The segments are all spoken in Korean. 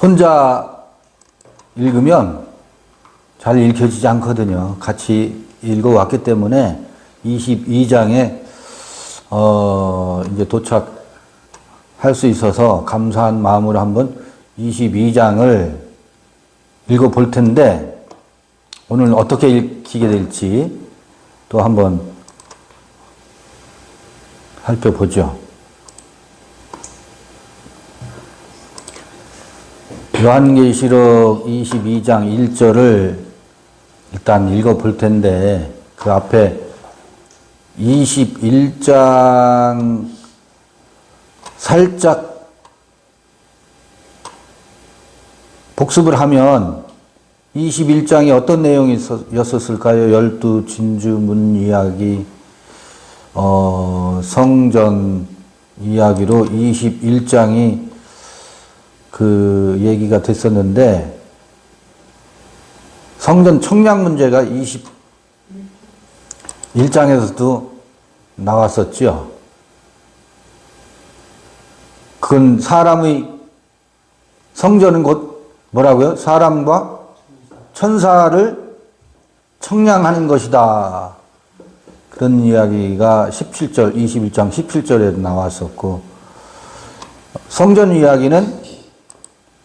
혼자 읽으면 잘 읽혀지지 않거든요. 같이 읽어왔기 때문에 22장에 이제 도착할 수 있어서 감사한 마음으로 한번 22장을 읽어볼 텐데, 오늘 어떻게 읽히게 될지 또 한번 살펴보죠. 요한계시록 22장 1절을 일단 읽어볼 텐데, 그 앞에 21장 살짝 복습을 하면 21장이 어떤 내용이었을까요? 12진주문 이야기, 성전 이야기로 21장이 그 얘기가 됐었는데, 성전 청량 문제가 21장에서도 나왔었죠. 그건 성전은 곧 뭐라고요? 사람과 천사를 청량하는 것이다. 그런 이야기가 21장 17절에 나왔었고, 성전 이야기는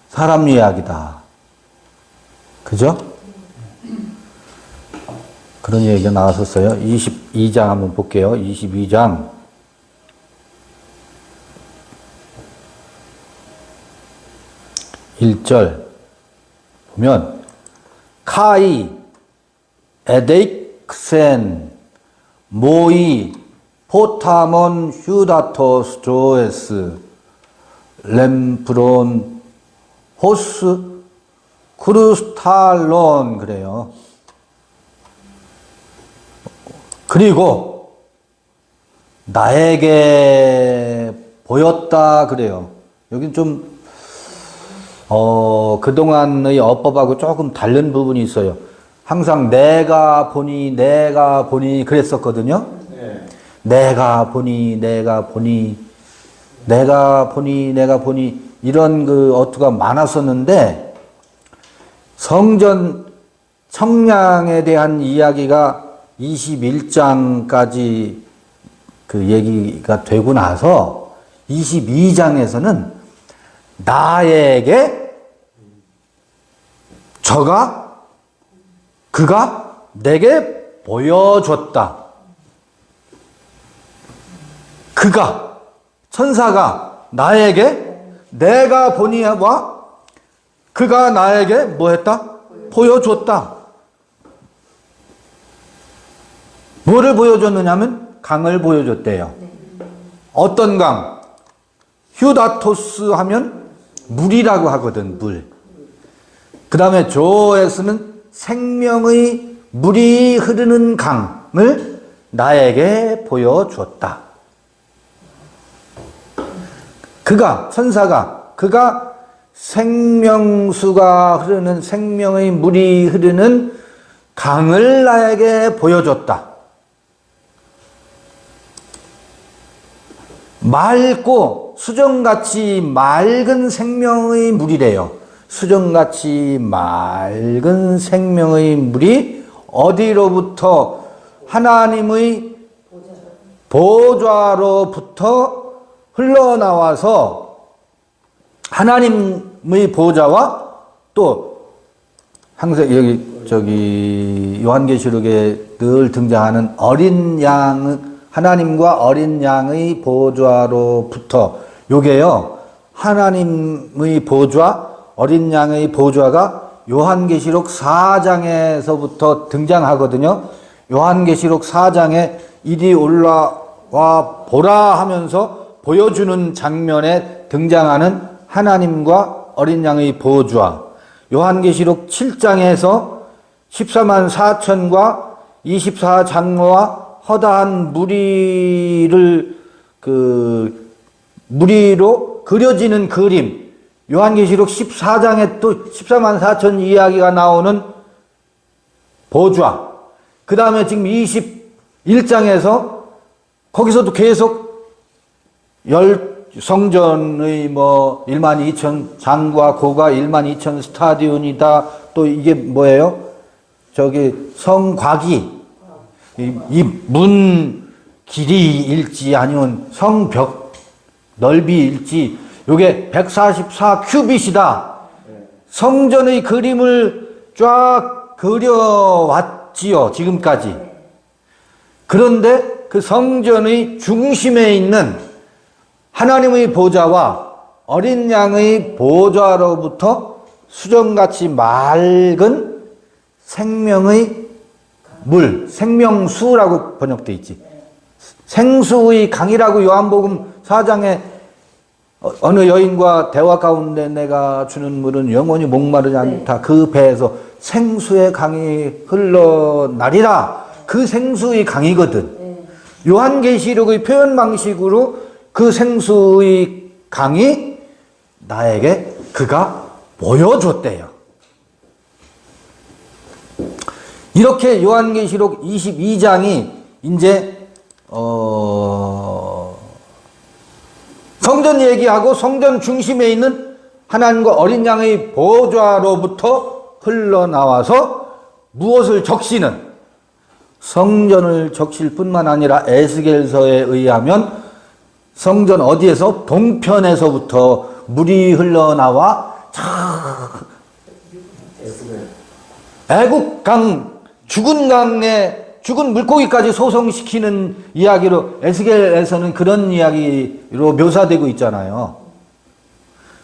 사람 이야기다. 그죠? 그런 얘기가 나왔었어요. 22장 한번 볼게요. 22장. 1절 보면, 카이 에데익센 모이 포타몬 휴다토스 조에스 렘프론 호스 크루스탈론, 그래요. 그리고 나에게 보였다, 그래요. 여긴 좀 그동안의 어법하고 조금 다른 부분이 있어요. 항상 내가 보니 그랬었거든요. 네. 내가 보니 이런 그 어투가 많았었는데, 성전 청량에 대한 이야기가 21장까지 그 얘기가 되고 나서 22장에서는 나에게 그가 내게 보여줬다. 천사가 나에게 내가 보니와 그가 나에게 뭐 했다? 보여줬다. 뭐를 보여줬느냐면 강을 보여줬대요. 어떤 강? 휴다토스 하면 물이라고 하거든, 물. 그 다음에 조에스는 생명의 물이 흐르는 강을 나에게 보여줬다. 천사가 생명수가 흐르는, 생명의 물이 흐르는 강을 나에게 보여줬다. 맑고 수정같이 맑은 생명의 물이래요. 수정같이 맑은 생명의 물이 어디로부터? 하나님의 보좌로부터 흘러나와서 하나님의 보좌와 또 항상 요한계시록에 늘 등장하는 어린 양, 하나님과 어린 양의 보좌로부터, 요게요, 하나님의 보좌, 어린 양의 보좌가 요한계시록 4장에서부터 등장하거든요. 요한계시록 4장에 이리 올라와 보라 하면서 보여주는 장면에 등장하는 하나님과 어린 양의 보좌, 요한계시록 7장에서 14만 4천과 24장로와 허다한 무리로 그려지는 그림, 요한계시록 14장에 또 14만 4천 이야기가 나오는 보좌, 그 다음에 지금 21장에서 거기서도 계속 성전의 뭐 12,000 장과 고가 12,000 스타디온이다. 또 이게 뭐예요? 저기 성곽이 이 문 길이일지 아니면 성벽 넓이일지 요게 144 큐빗이다. 성전의 그림을 쫙 그려왔지요, 지금까지. 그런데 그 성전의 중심에 있는 하나님의 보좌와 어린 양의 보좌로부터 수정같이 맑은 생명의 물, 생명수라고 번역되어 있지. 생수의 강이라고 요한복음 4장에 어느 여인과 대화 가운데 내가 주는 물은 영원히 목마르지 않다. 그 배에서 생수의 강이 흘러나리라. 그 생수의 강이거든. 요한계시록의 표현 방식으로 그 생수의 강이 나에게 그가 보여줬대요. 이렇게 요한계시록 22장이 이제 성전 얘기하고 성전 중심에 있는 하나님과 어린 양의 보좌로부터 흘러나와서 무엇을 적시는 성전을 적실 뿐만 아니라 에스겔서에 의하면 성전 어디에서? 동편에서부터 물이 흘러나와 애국강, 죽은 강에 죽은 물고기까지 소송시키는 이야기로 에스겔에서는 그런 이야기로 묘사되고 있잖아요.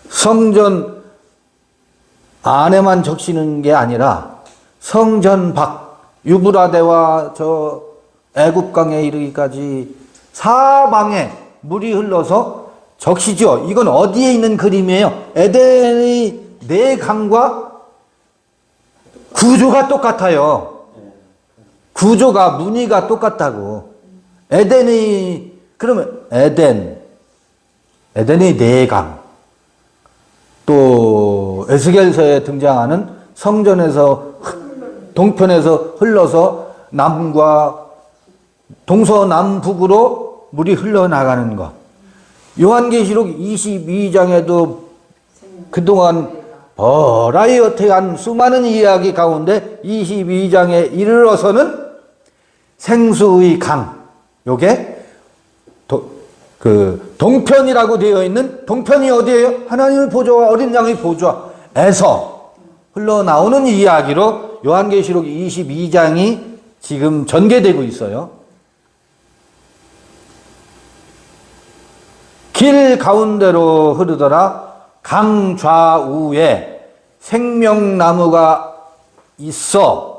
성전 안에만 적시는 게 아니라 성전 밖, 유브라데와 저 애국강에 이르기까지 사방에 물이 흘러서 적시죠. 이건 어디에 있는 그림이에요? 에덴의 네 강과 구조가 똑같아요. 구조가, 무늬가 똑같다고. 에덴의, 그러면 에덴의 네 강. 또 에스겔서에 등장하는 성전에서 동편에서 흘러서 남과 동서남북으로 물이 흘러나가는 것. 요한계시록 22장에도 그동안 버라이어티한 수많은 이야기 가운데 22장에 이르러서는 생수의 강, 요게 동편이라고 되어 있는, 동편이 어디예요? 하나님의 보좌와 어린 양의 보좌에서 흘러나오는 이야기로 요한계시록 22장이 지금 전개되고 있어요. 길 가운데로 흐르더라. 강 좌우에 생명나무가 있어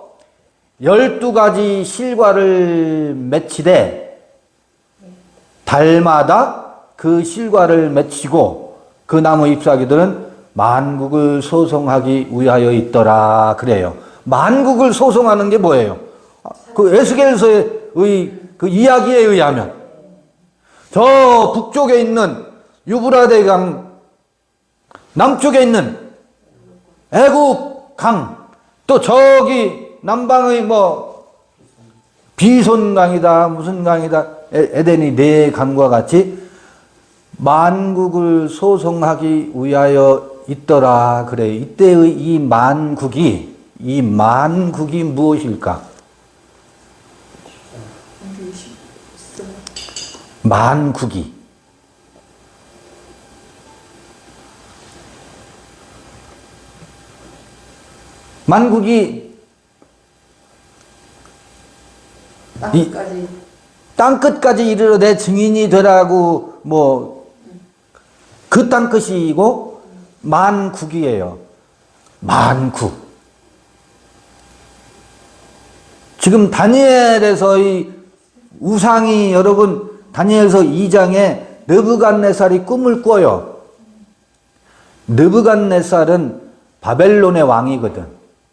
12가지 실과를 맺히되 달마다 그 실과를 맺히고 그 나무 잎사귀들은 만국을 소송하기 위하여 있더라. 그래요. 만국을 소송하는 게 뭐예요? 그 에스겔서의 그 이야기에 의하면 저 북쪽에 있는 유브라데 강, 남쪽에 있는 애국 강, 또 저기 남방의 뭐 비손강이다 무슨 강이다 에덴이 네 강과 같이 만국을 소송하기 위하여 있더라. 그래. 이때의 이 만국이 무엇일까? 만국이 땅끝까지 이르러 내 증인이 되라고 뭐 그 땅끝이고 만국이에요. 만국. 지금 다니엘에서의 우상이 여러분 다니엘서 2장에 느부갓네살이 꿈을 꿔요. 느부갓네살은 바벨론의 왕이거든.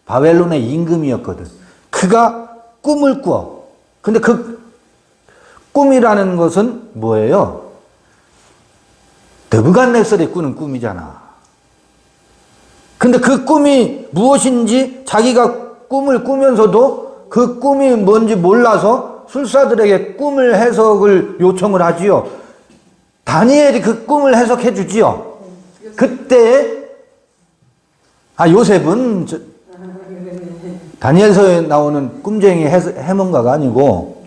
바벨론의 임금이었거든. 그가 꿈을 꿔. 근데 그 꿈이라는 것은 뭐예요? 느부갓네살이 꾸는 꿈이잖아. 근데 그 꿈이 무엇인지 자기가 꿈을 꾸면서도 그 꿈이 뭔지 몰라서 술사들에게 꿈을 해석을 요청을 하지요. 다니엘이 그 꿈을 해석해 주지요. 그때 요셉은 다니엘서에 나오는 꿈쟁이 해몽가가 아니고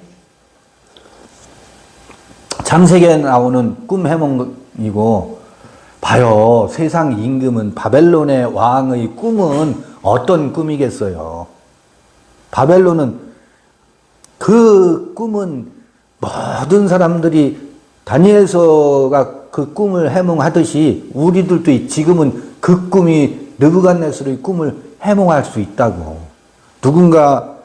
창세기에 나오는 꿈 해몽이고, 봐요. 세상 임금은, 바벨론의 왕의 꿈은 어떤 꿈이겠어요. 바벨론은 그 꿈은 모든 사람들이 다니엘서가 그 꿈을 해몽하듯이 우리들도 지금은 그 꿈이 느부갓네살의 꿈을 해몽할 수 있다고. 누군가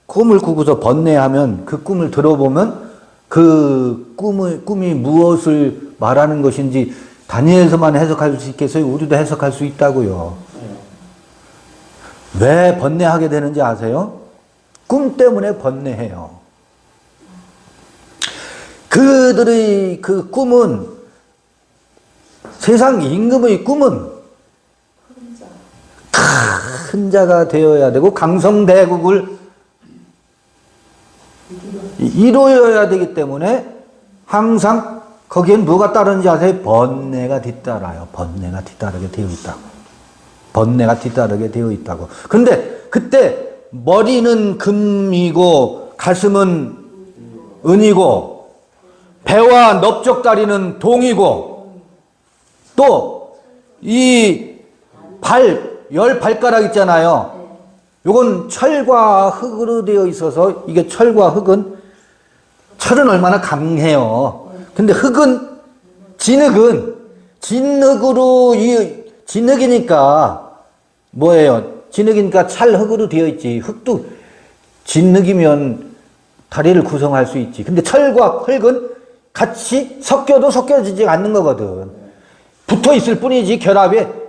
꿈을 꾸고서 번뇌하면 그 꿈을 들어보면 그 꿈이 무엇을 말하는 것인지 다니엘서만 해석할 수 있겠어요? 우리도 해석할 수 있다고요. 왜 번뇌하게 되는지 아세요? 꿈 때문에 번뇌해요. 그들의 그 꿈은, 세상 임금의 꿈은 큰 자가 되어야 되고 강성대국을 이루어야 되기 때문에 항상 거기엔 뭐가 따르는지 아세요? 번뇌가 뒤따라요. 번뇌가 뒤따르게 되어 있다고. 번뇌가 뒤따르게 되어 있다고. 근데 그때 머리는 금이고 가슴은 은이고 배와 넓적다리는 동이고 또 이 열 발가락 있잖아요. 요건 철과 흙으로 되어 있어서, 이게 철과 흙은, 철은 얼마나 강해요. 근데 흙은, 진흙으로, 진흙이니까 뭐예요? 진흙이니까 찰흙으로 되어 있지. 흙도 진흙이면 다리를 구성할 수 있지. 근데 철과 흙은 같이 섞여도 섞여지지 않는 거거든. 붙어 있을 뿐이지 결합에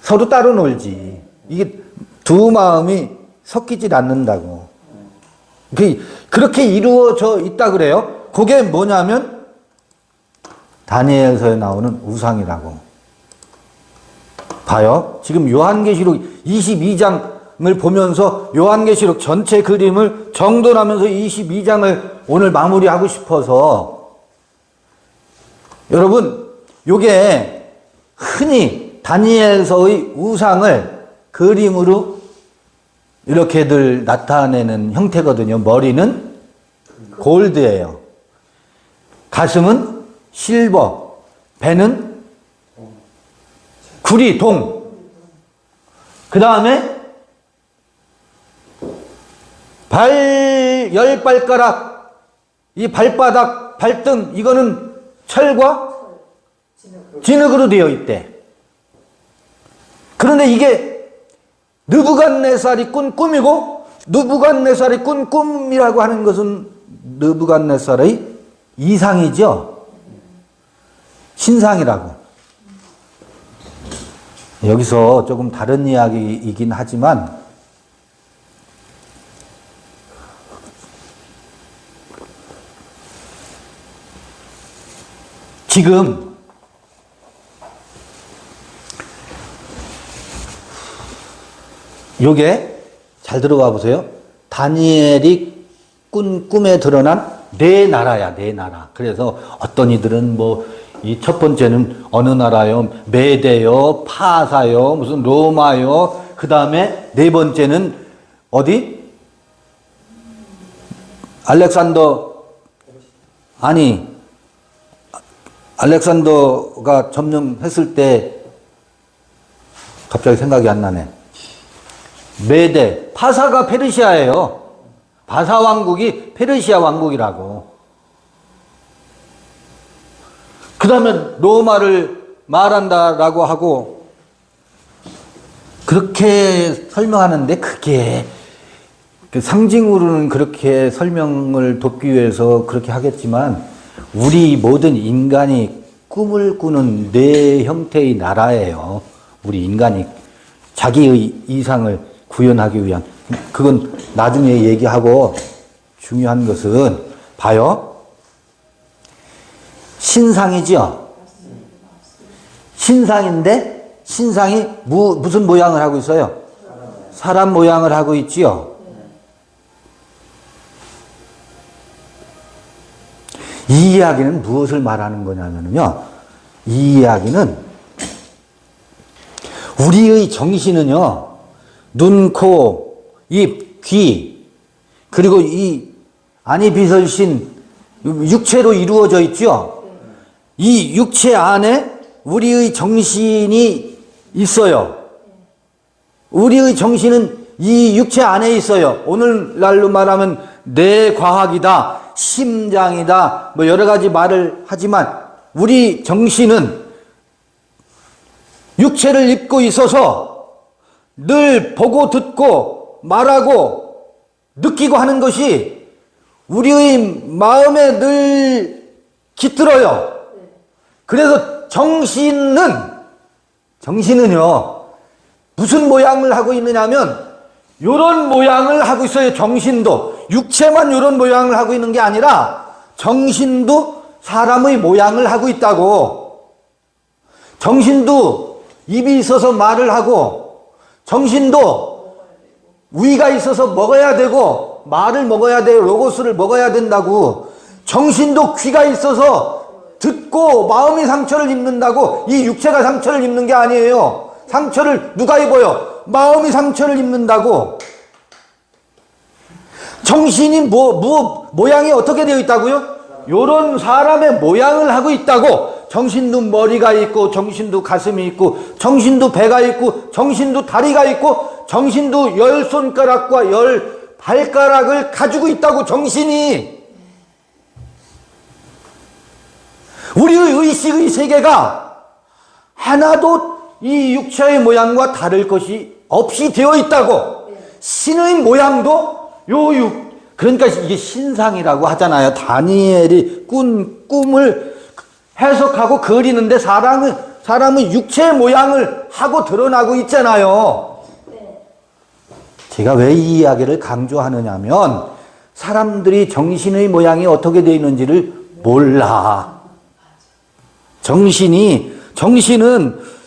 서로 따로 놀지. 이게 두 마음이 섞이질 않는다고. 그렇게 이루어져 있다 그래요. 그게 뭐냐면 다니엘서에 나오는 우상이라고. 봐요. 지금 요한계시록 22장을 보면서 요한계시록 전체 그림을 정돈하면서 22장을 오늘 마무리하고 싶어서, 여러분, 요게 흔히 다니엘서의 우상을 그림으로 이렇게들 나타내는 형태거든요. 머리는 골드예요. 가슴은 실버, 배는 구리, 동. 그 다음에 열 발가락, 이 발바닥, 발등, 이거는 철과 진흙으로 되어 있대. 그런데 이게 느부갓네살이 꾼 꿈이고, 느부갓네살이 꾼 꿈이라고 하는 것은 느부갓네살의 이상이죠. 신상이라고. 여기서 조금 다른 이야기이긴 하지만, 지금 요게 잘 들어가 보세요. 다니엘이 꾼 꿈에 드러난 네 나라야, 네 나라. 그래서 어떤 이들은 이 첫 번째는 어느 나라요? 메대요, 파사요, 무슨 로마요. 그 다음에 네 번째는 어디? 알렉산더가 점령했을 때, 갑자기 생각이 안 나네. 메대, 파사가 페르시아예요. 바사 왕국이 페르시아 왕국이라고. 그 다음에 로마를 말한다라고 하고, 그렇게 설명하는데, 그게 그 상징으로는 그렇게 설명을 돕기 위해서 그렇게 하겠지만, 우리 모든 인간이 꿈을 꾸는 네 형태의 나라예요. 우리 인간이 자기의 이상을 구현하기 위한. 그건 나중에 얘기하고, 중요한 것은 봐요. 신상이죠. 신상인데 신상이 무슨 모양을 하고 있어요? 사람 모양을 하고 있지요. 이 이야기는 무엇을 말하는 거냐면요. 이 이야기는 우리의 정신은요, 눈, 코, 입, 귀, 그리고 이 안이 비설신 육체로 이루어져 있죠. 이 육체 안에 우리의 정신이 있어요. 우리의 정신은 이 육체 안에 있어요. 오늘날로 말하면 뇌과학이다, 심장이다, 뭐 여러 가지 말을 하지만 우리 정신은 육체를 입고 있어서 늘 보고 듣고 말하고 느끼고 하는 것이 우리의 마음에 늘 깃들어요. 그래서 정신은요, 무슨 모양을 하고 있느냐면 요런 모양을 하고 있어요. 정신도. 육체만 요런 모양을 하고 있는 게 아니라 정신도 사람의 모양을 하고 있다고. 정신도 입이 있어서 말을 하고, 정신도 위가 있어서 먹어야 되고, 말을 먹어야 돼요. 로고스를 먹어야 된다고. 정신도 귀가 있어서 듣고 마음이 상처를 입는다고. 이 육체가 상처를 입는 게 아니에요. 상처를 누가 입어요? 마음이 상처를 입는다고. 정신이 모양이 어떻게 되어 있다고요? 요런 사람의 모양을 하고 있다고. 정신도 머리가 있고, 정신도 가슴이 있고, 정신도 배가 있고, 정신도 다리가 있고, 정신도 10손가락과 10발가락을 가지고 있다고. 정신이. 우리의 의식의 세계가 하나도 이 육체의 모양과 다를 것이 없이 되어 있다고. 신의 모양도 그러니까 이게 신상이라고 하잖아요. 다니엘이 꿈을 해석하고 그리는데 사람은 육체의 모양을 하고 드러나고 있잖아요. 제가 왜 이 이야기를 강조하느냐면 사람들이 정신의 모양이 어떻게 되어 있는지를 몰라. 정신은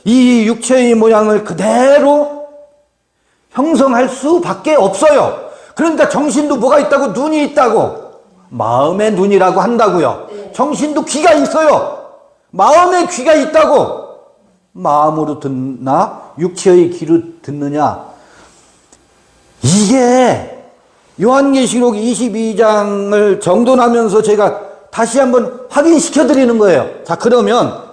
이 육체의 모양을 그대로 형성할 수밖에 없어요. 그러니까 정신도 뭐가 있다고? 눈이 있다고. 마음의 눈이라고 한다고요. 정신도 귀가 있어요. 마음의 귀가 있다고. 마음으로 듣나? 육체의 귀로 듣느냐? 이게 요한계시록 22장을 정돈하면서 제가 다시 한번 확인시켜 드리는 거예요. 자, 그러면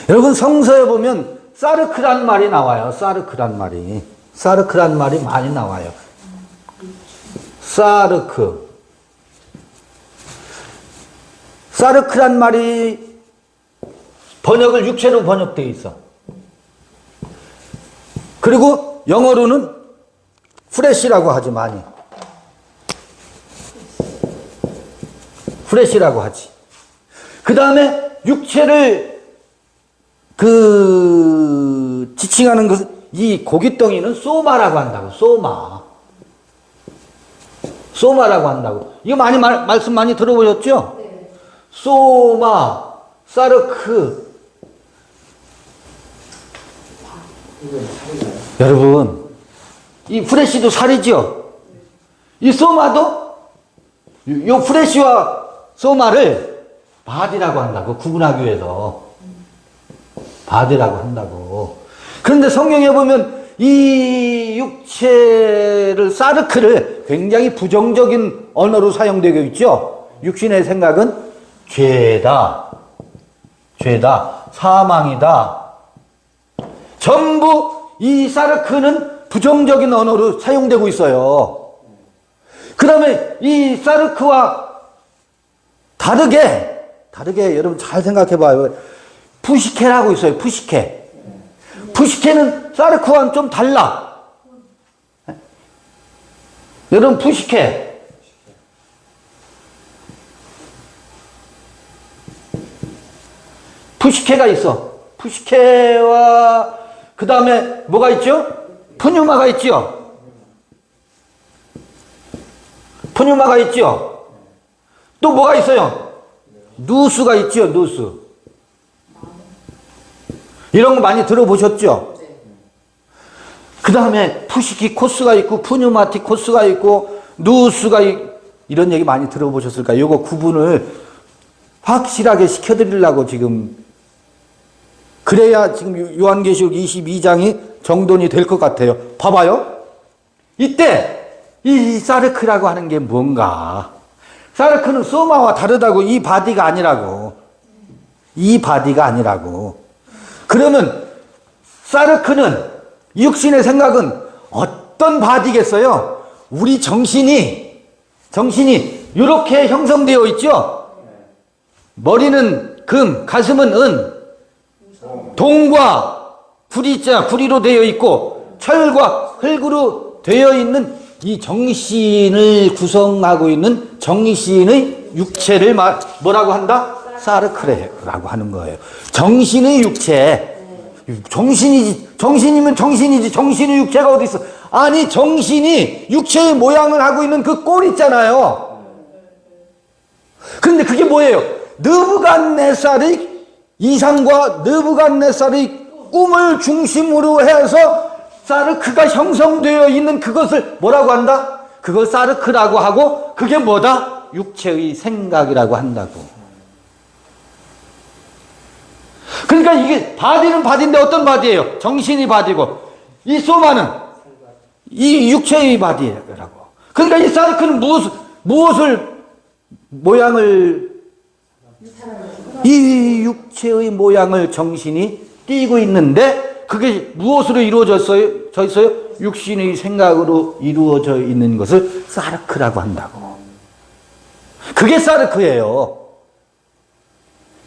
여러분 성서에 보면 사르크란 말이 나와요. 사르크란 말이 많이 나와요. 사르크란 말이 번역을 육체로 번역되어 있어. 그리고 영어로는 프레시라고 하지. 많이 프레시라고 하지. 그 다음에 육체를 지칭하는 것은 이 고깃덩이는 소마라고 한다고. 소마라고 한다고. 이거 말씀 많이 들어보셨죠? 네. 소마, 사르크. 여러분, 이 프레시도 살이죠? 이 소마도 요 프레시와 소마를 바디라고 한다고. 구분하기 위해서 바디라고 한다고. 그런데 성경에 보면 이 육체를, 사르크를 굉장히 부정적인 언어로 사용되고 있죠. 육신의 생각은 죄다, 사망이다. 전부 이 사르크는 부정적인 언어로 사용되고 있어요. 그 다음에 이 사르크와 다르게 여러분 잘 생각해 봐요. 푸시케라고 있어요. 푸시케는 사르크와는 좀 달라. 여러분 푸시케가 있어. 푸시케와 그 다음에 뭐가 있죠? 푸뉴마가 있죠. 또 뭐가 있어요? 누수가 있죠. 누수. 이런 거 많이 들어보셨죠? 그 다음에 푸시키 코스가 있고 푸뉴마틱 코스가 있고 누수가 이런 얘기 많이 들어보셨을까요? 요거 구분을 확실하게 시켜드리려고 지금, 그래야 지금 요한계시록 22장이 정돈이 될 것 같아요. 봐봐요. 이때 이 사르크라고 하는 게 뭔가. 사르크는 소마와 다르다고. 이 바디가 아니라고. 이 바디가 아니라고. 그러면 사르크는, 육신의 생각은 어떤 바디겠어요? 우리 정신이 이렇게 형성되어 있죠? 머리는 금, 가슴은 은, 동과 구리로 되어 있고 철과 흙으로 되어 있는 이 정신을 구성하고 있는 정신의 육체를 뭐라고 한다? 사르크라고 하는 거예요. 정신의 육체. 정신이면 정신이지. 정신의 육체가 어디 있어? 아니, 정신이 육체의 모양을 하고 있는 그 꼴 있잖아요. 그런데 그게 뭐예요? 느부갓네살의 이상과 느부갓네살의 꿈을 중심으로 해서 사르크가 형성되어 있는 그것을 뭐라고 한다? 그걸 사르크라고 하고, 그게 뭐다? 육체의 생각이라고 한다고. 그러니까 이게 바디는 바디인데 어떤 바디예요? 정신이 바디고, 이 소마는 이 육체의 바디라고. 그러니까 이 사르크는 무엇을 모양을, 이 육체의 모양을 정신이 띠고 있는데, 그게 무엇으로 이루어져 있어요? 육신의 생각으로 이루어져 있는 것을 사르크라고 한다고. 그게 사르크예요.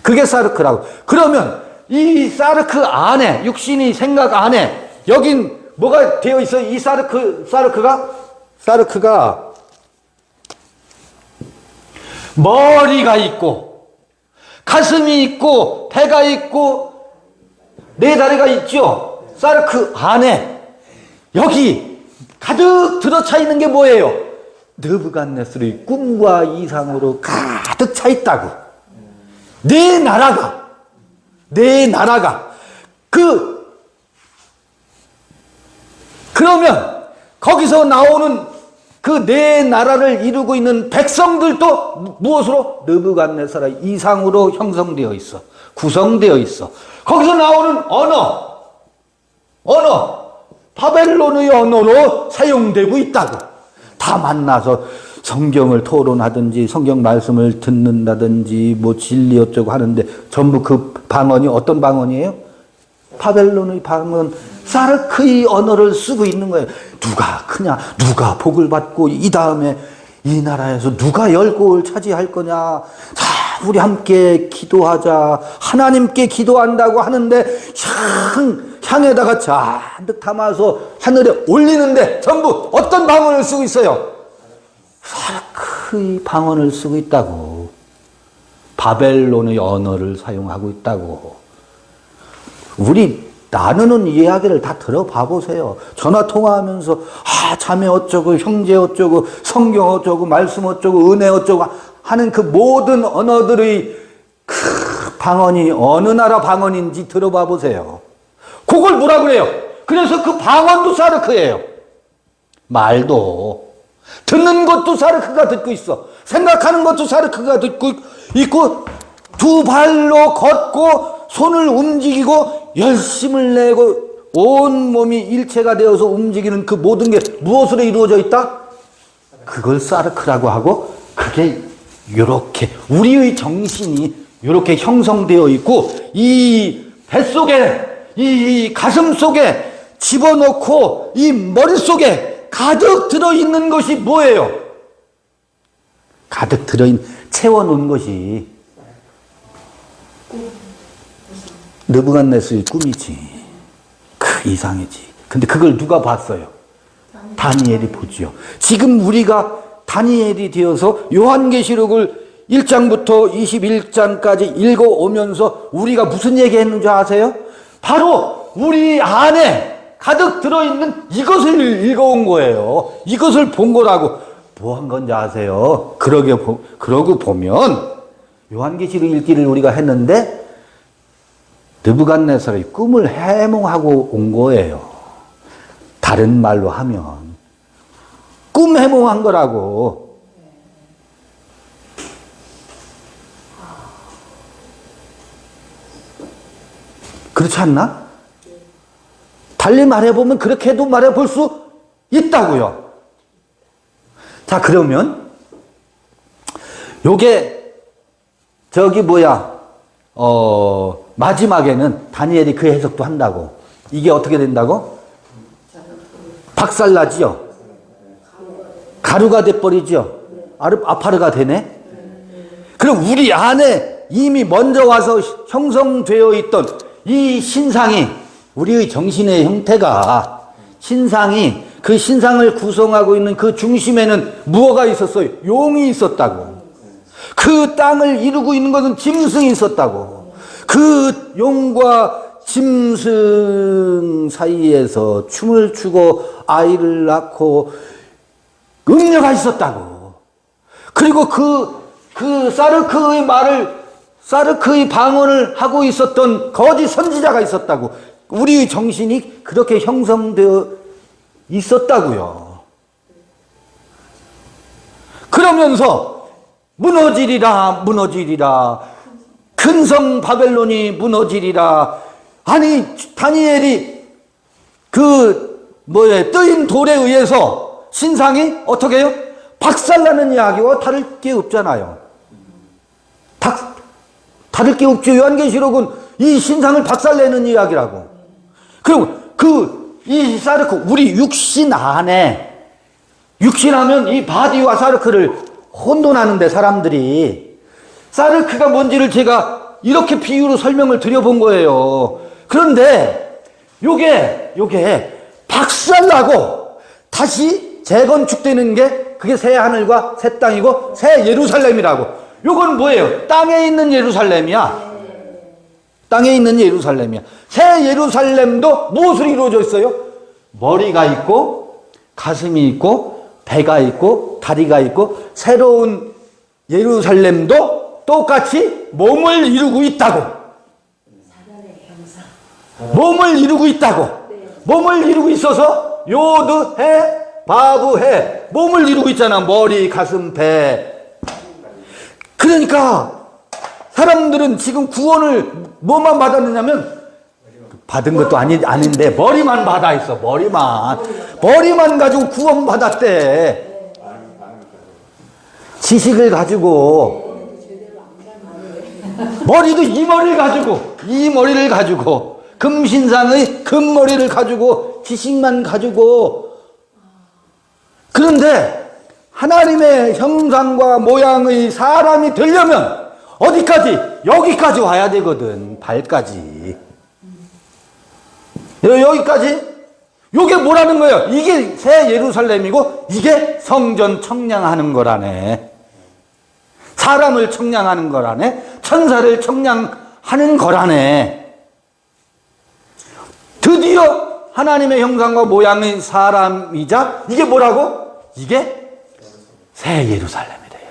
그게 사르크라고. 그러면 이 사르크 안에, 육신의 생각 안에 여긴 뭐가 되어 있어요? 이 사르크가 머리가 있고 가슴이 있고 배가 있고 네 다리가 있죠. 사르크 안에 여기 가득 들어차 있는 게 뭐예요? 느부갓네살의 꿈과 이상으로 가득 차 있다고. 내 나라가 그러면 거기서 나오는 그 내 나라를 이루고 있는 백성들도 무엇으로? 느부갓네살의 이상으로 형성되어 있어. 구성되어 있어. 거기서 나오는 언어, 바벨론의 언어로 사용되고 있다고. 다 만나서 성경을 토론하든지 성경 말씀을 듣는다든지 뭐 진리 어쩌고 하는데 전부 그 방언이 어떤 방언이에요? 바벨론의 방언, 사르크의 언어를 쓰고 있는 거예요. 누가 크냐, 누가 복을 받고 이 다음에 이 나라에서 누가 열국을 차지할 거냐. 우리 함께 기도하자. 하나님께 기도한다고 하는데 향에다가 잔뜩 담아서 하늘에 올리는데 전부 어떤 방언을 쓰고 있어요? 사르크의 방언을 쓰고 있다고. 바벨론의 언어를 사용하고 있다고. 우리 나누는 이야기를 다 들어봐 보세요. 전화 통화하면서 자매 어쩌고 형제 어쩌고 성경 어쩌고 말씀 어쩌고 은혜 어쩌고 하는 그 모든 언어들의 그 방언이 어느 나라 방언인지 들어봐 보세요. 그걸 뭐라 그래요? 그래서 그 방언도 사르크예요. 말도 듣는 것도 사르크가 듣고 있어. 생각하는 것도 사르크가 듣고 있고, 두 발로 걷고 손을 움직이고 열심을 내고 온 몸이 일체가 되어서 움직이는 그 모든 게 무엇으로 이루어져 있다? 그걸 사르크라고 하고, 그게 이렇게 우리의 정신이 이렇게 형성되어 있고, 이 뱃속에, 이 가슴 속에 집어넣고 이 머릿속에 가득 들어있는 것이 뭐예요? 가득 채워놓은 것이 느부갓네살의 꿈이지. 그 이상이지. 근데 그걸 누가 봤어요? 다니엘이 보지요. 지금 우리가 다니엘이 되어서 요한계시록을 1장부터 21장까지 읽어오면서 우리가 무슨 얘기했는지 아세요? 바로 우리 안에 가득 들어있는 이것을 읽어온 거예요. 이것을 본 거라고. 뭐 한 건지 아세요? 그러고 보면 요한계시록 읽기를 우리가 했는데 느부갓네살의 꿈을 해몽하고 온 거예요. 다른 말로 하면 꿈 해몽한 거라고. 그렇지 않나? 달리 말해보면 그렇게도 말해볼 수 있다고요. 자, 그러면 요게 저기 마지막에는 다니엘이 그 해석도 한다고. 이게 어떻게 된다고? 박살나지요. 가루가 돼버리죠. 아파르가 되네. 그럼 우리 안에 이미 먼저 와서 형성되어 있던 이 신상이, 우리의 정신의 형태가, 신상이, 그 신상을 구성하고 있는 그 중심에는 무엇가 있었어요? 용이 있었다고. 그 땅을 이루고 있는 것은 짐승이 있었다고. 그 용과 짐승 사이에서 춤을 추고 아이를 낳고 음녀가 있었다고. 그리고 그 사르크의 방언을 하고 있었던 거짓 선지자가 있었다고. 우리의 정신이 그렇게 형성되어 있었다고요. 그러면서 무너지리라, 무너지리라. 큰 성 바벨론이 무너지리라. 아니, 다니엘이 뜨인 돌에 의해서 신상이 어떻게 해요? 박살나는 이야기와 다를 게 없잖아요. 다를 게 없죠. 요한계시록은 이 신상을 박살내는 이야기라고. 그럼 이 사르크, 우리 육신 안에, 육신하면 이 바디와 사르크를 혼돈하는데 사람들이, 사르크가 뭔지를 제가 이렇게 비유로 설명을 드려본 거예요. 그런데 요게 박살나고 다시 재건축되는 게 그게 새 하늘과 새 땅이고 새 예루살렘이라고. 요건 뭐예요? 땅에 있는 예루살렘이야. 땅에 있는 예루살렘이야. 새 예루살렘도 무엇으로 이루어져 있어요? 머리가 있고 가슴이 있고 배가 있고 다리가 있고 새로운 예루살렘도 똑같이 몸을 이루고 있다고. 몸을 이루고 있다고. 몸을 이루고 있어서 요드, 해, 바브, 해. 몸을 이루고 있잖아. 머리, 가슴, 배. 그러니까 사람들은 지금 구원을 뭐만 받았느냐면 받은 것도 아닌데 머리만 받아 있어. 머리만 가지고 구원 받았대. 지식을 가지고 머리도 이 머리를 가지고 금신상의 금머리를 가지고 지식만 가지고. 그런데 하나님의 형상과 모양의 사람이 되려면 어디까지? 여기까지 와야 되거든. 발까지. 여기까지? 요게 뭐라는 거예요? 이게 새 예루살렘이고 이게 성전 청량하는 거라네. 사람을 청량하는 거라네. 천사를 청량하는 거라네. 드디어 하나님의 형상과 모양의 사람이자 이게 뭐라고? 이게 새 예루살렘이래요.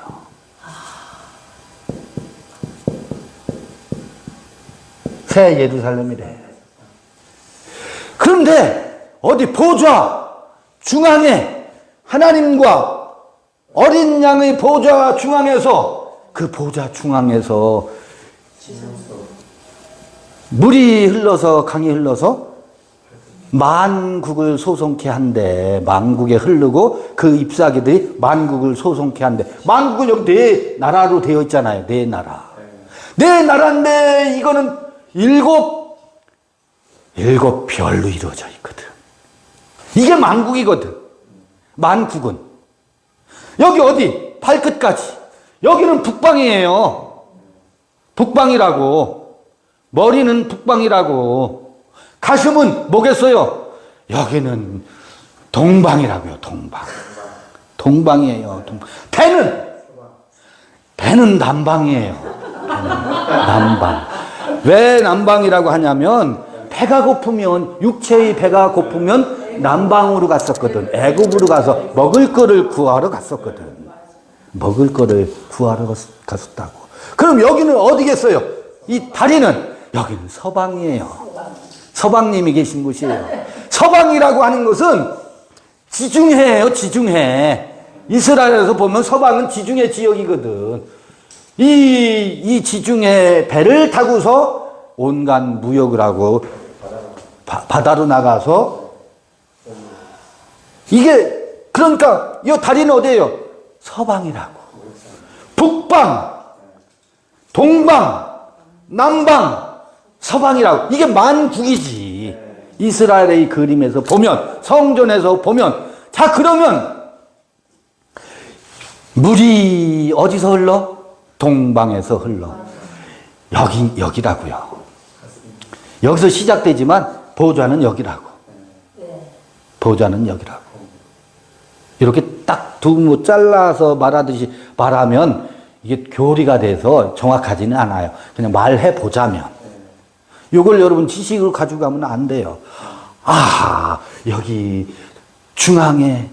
새 예루살렘이래. 그런데 어디 보좌 중앙에 하나님과 어린 양의 보좌 중앙에서, 그 보좌 중앙에서 물이 흘러서, 강이 흘러서 만국을 소송케 한대. 만국에 흐르고 그 잎사귀들이 만국을 소송케 한대. 만국은 여기 네 나라로 되어 있잖아요. 네 나라. 네 나라인데 이거는 일곱 별로 이루어져 있거든. 이게 만국이거든. 만국은. 여기 어디? 발끝까지. 여기는 북방이에요. 북방이라고. 머리는 북방이라고. 가슴은 뭐겠어요? 여기는 동방이라고요. 동방이에요. 배는 남방이에요. 남방. 왜 남방이라고 하냐면 배가 고프면, 육체의 배가 고프면 남방으로 갔었거든. 애굽으로 가서 먹을 거를 구하러 갔었거든. 먹을 거를 구하러 갔었다고. 그럼 여기는 어디겠어요? 이 다리는 여기는 서방이에요. 서방님이 계신 곳이에요. 서방이라고 하는 것은 지중해예요. 지중해. 이스라엘에서 보면 서방은 지중해 지역이거든. 이 지중해 배를 타고서 온갖 무역을 하고 바다로 나가서 이게 그러니까 이 다리는 어디예요? 서방이라고. 북방, 동방, 남방, 서방이라고. 이게 만국이지. 이스라엘의 그림에서 보면, 성전에서 보면, 자, 그러면 물이 어디서 흘러? 동방에서 흘러. 여기라고요. 여기서 시작되지만 보좌는 여기라고. 보좌는 여기라고. 이렇게 딱 두모 잘라서 말하듯이 말하면 이게 교리가 돼서 정확하지는 않아요. 그냥 말해보자면. 이걸 여러분 지식으로 가지고 가면 안 돼요. 아, 여기 중앙에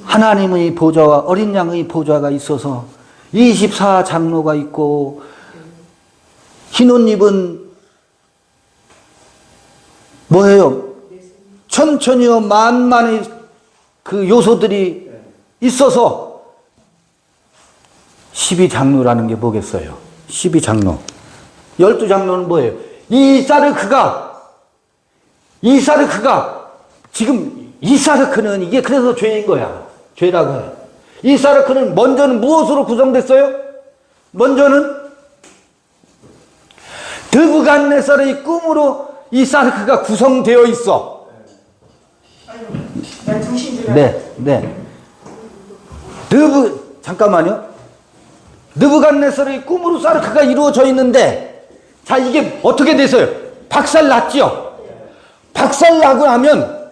하나님의 보좌와 어린 양의 보좌가 있어서 24장로가 있고 흰 옷 입은 뭐예요? 천천히요 만만의 그 요소들이 있어서 12장로라는 게 뭐겠어요? 12장로. 12장로는 뭐예요? 이사르크가 지금 이사르크는 이게 그래서 죄인 거야. 죄라고 해. 이사르크는 먼저는 무엇으로 구성됐어요? 먼저는 느부갓네살의 꿈으로 이사르크가 구성되어 있어. 네. 잠깐만요. 느부갓네살의 꿈으로 사르크가 이루어져 있는데, 자, 이게 어떻게 됐어요? 박살났죠? 박살나고 나면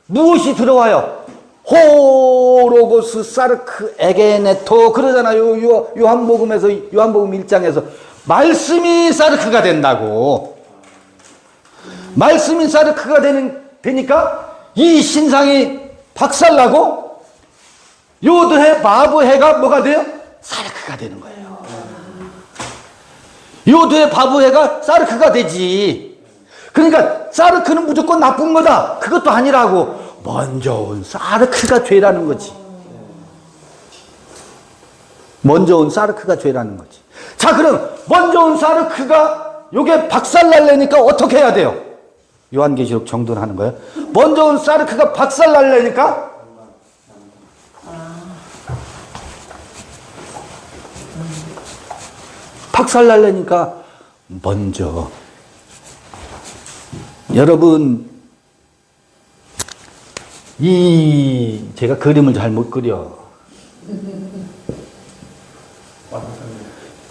무엇이 들어와요? 호로고스 사르크 에게네토 그러잖아요. 요한복음에서, 요한복음 1장에서 말씀이 사르크가 된다고. 말씀이 사르크가 되니까 이 신상이 박살나고 요드해 바브해가 뭐가 돼요? 사르크가 되는 거예요. 요드해 바브해가 사르크가 되지. 그러니까 사르크는 무조건 나쁜 거다. 그것도 아니라고. 먼저 온 사르크가 죄라는 거지. 먼저 온 사르크가 죄라는 거지. 자, 그럼 먼저 온 사르크가 요게 박살날래니까 어떻게 해야 돼요? 요한계시록 정도는 하는 거예요. 먼저 온 사르크가 박살날래니까 먼저 여러분 제가 그림을 잘 못 그려.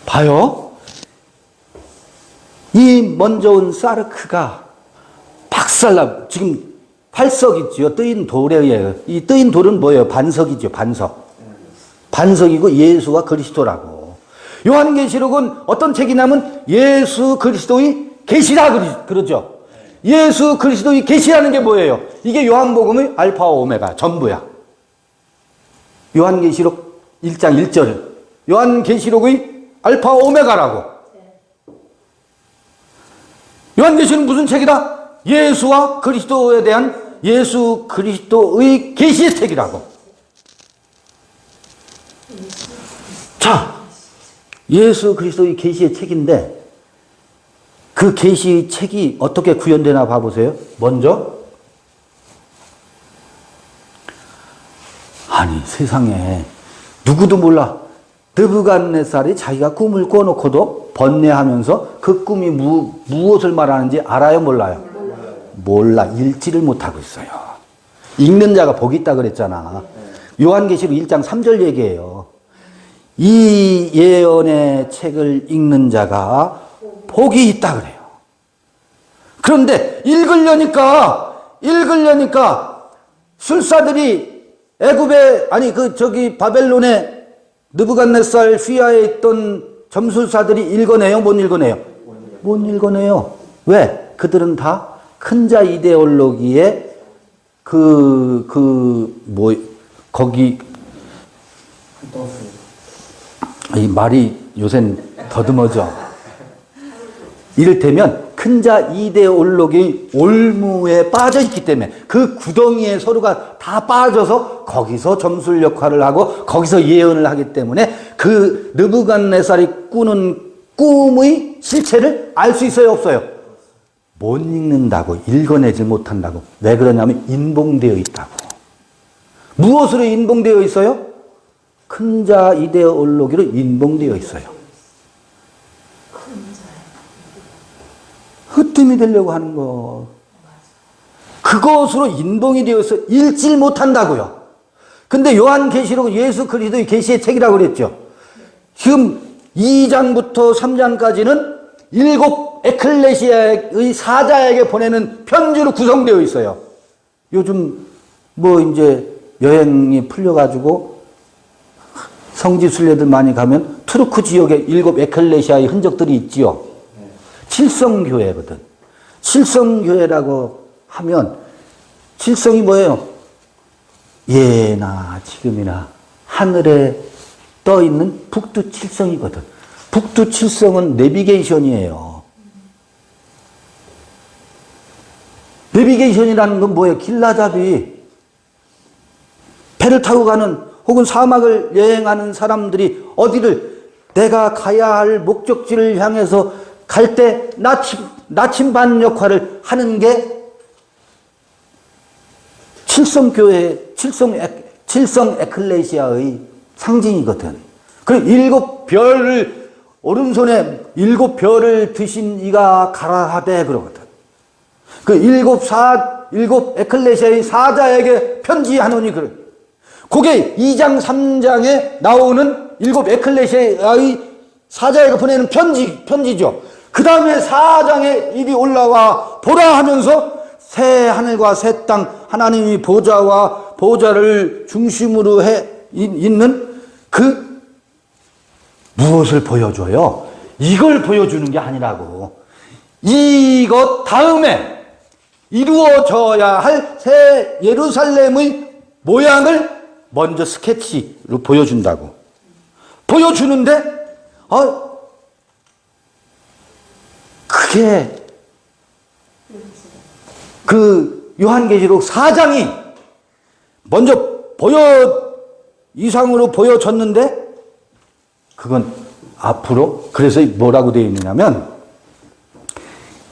봐요. 이 먼저 온 사르크가 지금 활석 있죠. 뜨인 돌이에요. 이 뜨인 돌은 뭐예요? 반석이죠. 반석이고 예수와 그리스도라고. 요한계시록은 어떤 책이냐면 예수 그리스도의 계시라 그러죠. 예수 그리스도의 계시라는 게 뭐예요? 이게 요한복음의 알파와 오메가 전부야. 요한계시록 1장 1절. 요한계시록의 알파와 오메가라고. 요한계시록은 무슨 책이다? 예수와 그리스도에 대한 예수 그리스도의 계시의 책이라고. 자, 예수 그리스도의 계시의 책인데 그 계시의 책이 어떻게 구현되나 봐보세요. 먼저 아니 세상에 누구도 몰라. 느부갓네살이 자기가 꿈을 꿔놓고도 번뇌하면서 그 꿈이 무엇을 말하는지 알아요? 몰라요? 몰라. 읽지를 못하고 있어요. 읽는 자가 복이 있다 그랬잖아. 요한계시록 1장 3절 얘기예요. 이 예언의 책을 읽는 자가 복이 있다 그래요. 그런데 읽으려니까 술사들이 애굽에 바벨론에 느부갓네살 휘하에 있던 점술사들이 읽어내요? 못 읽어내요? 못 읽어내요. 왜? 그들은 다 큰 자 이데올로기에 거기 이 말이 요샌 더듬어져. 이를테면 큰 자 이데올로기 올무에 빠져 있기 때문에 그 구덩이에 서로가 다 빠져서 거기서 점술 역할을 하고 거기서 예언을 하기 때문에 그 느부갓네살이 꾸는 꿈의 실체를 알 수 있어요, 없어요? 못 읽는다고, 읽어내지 못한다고. 왜 그러냐면 인봉되어 있다고. 무엇으로 인봉되어 있어요? 큰 자 이데어 올로기로 인봉되어 있어요. 흑뜸이 되려고 하는 거. 그것으로 인봉이 되어서 읽질 못한다고요. 근데 요한계시록 예수 그리스도의 계시의 책이라고 그랬죠. 지금 2장부터 3장까지는 7 에클레시아의 사자에게 보내는 편지로 구성되어 있어요. 요즘 뭐 이제 여행이 풀려가지고 성지 순례들 많이 가면 투르크 지역에 7 에클레시아의 흔적들이 있지요. 칠성교회거든. 칠성교회라고 하면 칠성이 뭐예요? 예나 지금이나 하늘에 떠 있는 북두 칠성이거든. 북두 칠성은 내비게이션이에요. 내비게이션이라는 건 뭐예요? 길라잡이. 배를 타고 가는 혹은 사막을 여행하는 사람들이 어디를 내가 가야 할 목적지를 향해서 갈 때 나침반 역할을 하는 게 칠성교회, 칠성 에클레시아의 상징이거든. 그리고 7별을, 오른손에 7별을 드신 이가 가라 하되 그러거든. 그 7 에클레시아의 사자에게 편지하노니 그래. 그게 2장, 3장에 나오는 7 에클레시아의 사자에게 보내는 편지죠. 그 다음에 4장에 일이 올라와 보라 하면서 새 하늘과 새 땅, 하나님이 보좌와 보좌를 중심으로 있는 그 무엇을 보여줘요? 이걸 보여주는 게 아니라고. 이것 다음에 이루어져야 할 새 예루살렘의 모양을 먼저 스케치로 보여준다고. 보여주는데, 그게 그 요한계시록 4장이 먼저 이상으로 보여졌는데, 그건 앞으로, 그래서 뭐라고 되어 있느냐면,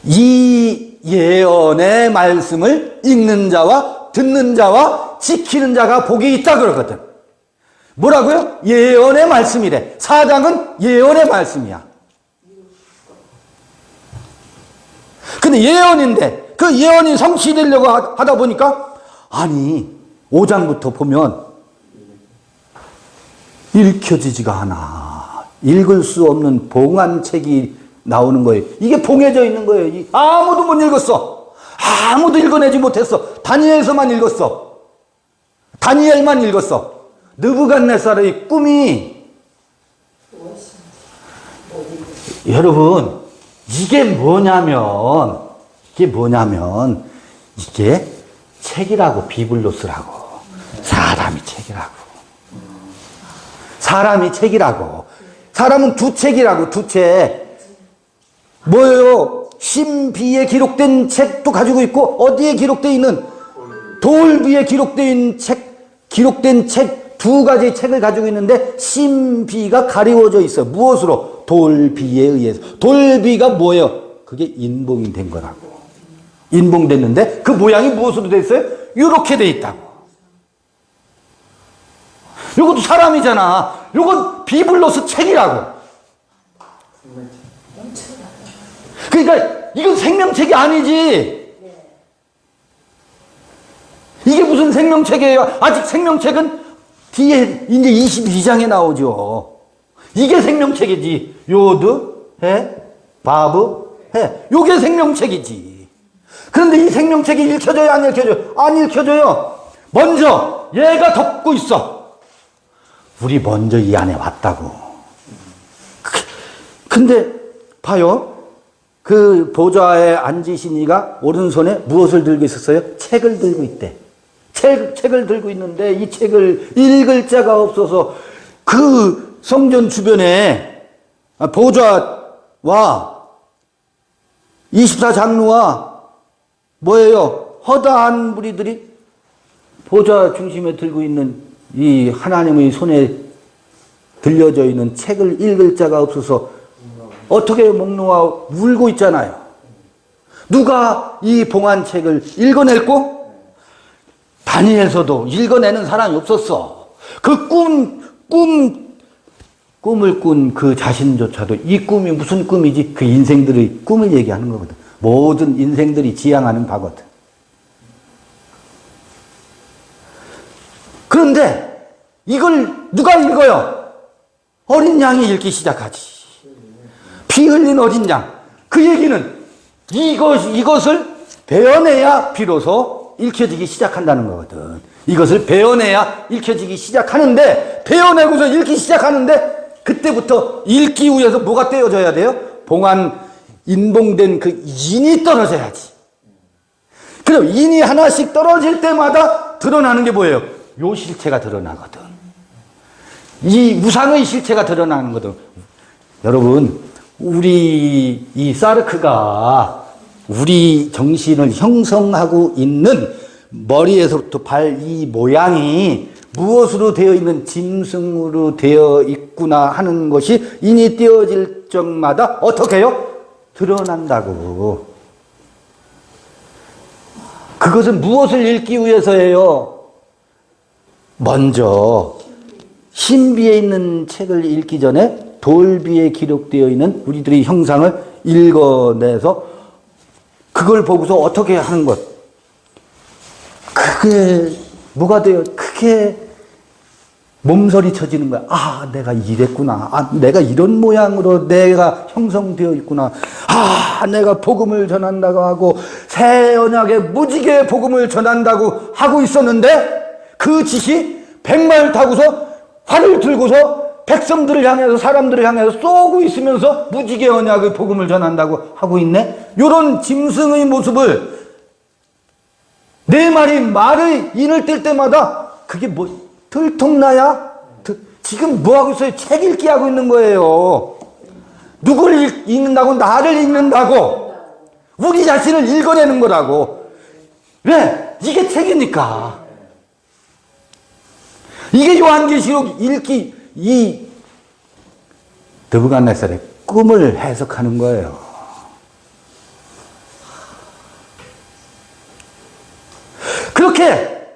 이 예언의 말씀을 읽는 자와 듣는 자와 지키는 자가 복이 있다 그러거든. 뭐라고요? 예언의 말씀이래. 4장은 예언의 말씀이야. 근데 예언인데 그 예언이 성취되려고 하다 보니까 아니 5장부터 보면 읽혀지지가 않아. 읽을 수 없는 봉한 책이 나오는 거예요. 이게 봉해져 있는 거예요. 아무도 못 읽었어. 아무도 읽어내지 못했어. 다니엘서만 읽었어. 다니엘만 읽었어. 느부갓네살의 꿈이 여러분 이게 뭐냐면 이게 책이라고. 비블로스라고. 사람이 책이라고. 사람은 두 책이라고. 두 책. 뭐예요? 신비에 기록된 책도 가지고 있고 어디에 기록되어 있는 돌비에 기록된 책 두 가지 책을 가지고 있는데 신비가 가리워져 있어요. 무엇으로? 돌비에 의해서. 돌비가 뭐예요? 그게 인봉이 된 거라고. 인봉됐는데 그 모양이 무엇으로 돼 있어요? 이렇게 돼 있다고. 이것도 사람이잖아. 이건 비블로스 책이라고. 그러니까 이건 생명책이 아니지. 이게 무슨 생명책이에요? 아직 생명책은 뒤에 이제 22장에 나오죠. 이게 생명책이지. 요드, 해, 바브, 해. 요게 생명책이지. 그런데 이 생명책이 읽혀져요? 안 읽혀져요? 안 읽혀져요. 먼저 얘가 덮고 있어. 우리 먼저 이 안에 왔다고. 근데 봐요. 그 보좌에 앉으신 이가 오른손에 무엇을 들고 있었어요? 책을 들고 있대. 책을 들고 있는데 이 책을 읽을 자가 없어서 그 성전 주변에 보좌와 24장로와 뭐예요? 허다한 무리들이 보좌 중심에 들고 있는 이 하나님의 손에 들려져 있는 책을 읽을 자가 없어서 어떻게 목놓아 울고 있잖아요. 누가 이 봉안책을 읽어냈고? 다니엘서도 읽어내는 사람이 없었어. 그 꿈을 꾼 그 자신조차도 이 꿈이 무슨 꿈이지? 그 인생들의 꿈을 얘기하는 거거든. 모든 인생들이 지향하는 바거든. 그런데 이걸 누가 읽어요? 어린 양이 읽기 시작하지. 피 흘린 어린 양. 그 얘기는 이것을 베어내야 비로소 읽혀지기 시작한다는 거거든. 이것을 베어내야 읽혀지기 시작하는데, 베어내고서 읽기 시작하는데, 그때부터 읽기 위해서 뭐가 떼어져야 돼요? 봉안 인봉된 그 인이 떨어져야지. 그럼 인이 하나씩 떨어질 때마다 드러나는 게 뭐예요? 요 실체가 드러나거든. 이 우상의 실체가 드러나는 거거든. 여러분, 우리 이 사르크가 우리 정신을 형성하고 있는 머리에서부터 발 이 모양이 무엇으로 되어 있는 짐승으로 되어 있구나 하는 것이 인이 띄어질 적마다 어떻게 해요? 드러난다고. 그것은 무엇을 읽기 위해서예요? 먼저 신비에 있는 책을 읽기 전에 돌비에 기록되어 있는 우리들의 형상을 읽어내서 그걸 보고서 어떻게 하는 것. 그게 뭐가 돼요? 그게 몸서리 쳐지는 거야. 아, 내가 이랬구나. 아, 내가 이런 모양으로 내가 형성되어 있구나. 아, 내가 복음을 전한다고 하고 새 언약에 무지개 복음을 전한다고 하고 있었는데 그 짓이 백마를 타고서 활을 들고서 백성들을 향해서 사람들을 향해서 쏘고 있으면서 무지개 언약의 복음을 전한다고 하고 있네. 이런 짐승의 모습을 네 마리 말의 인을 뗄 때마다 그게 뭐 들통나야? 지금 뭐하고 있어요? 책 읽기 하고 있는 거예요. 누굴 읽는다고? 나를 읽는다고. 우리 자신을 읽어내는 거라고. 왜? 이게 책이니까. 이게 요한계시록 읽기, 이 느부갓네살의 꿈을 해석하는 거예요. 그렇게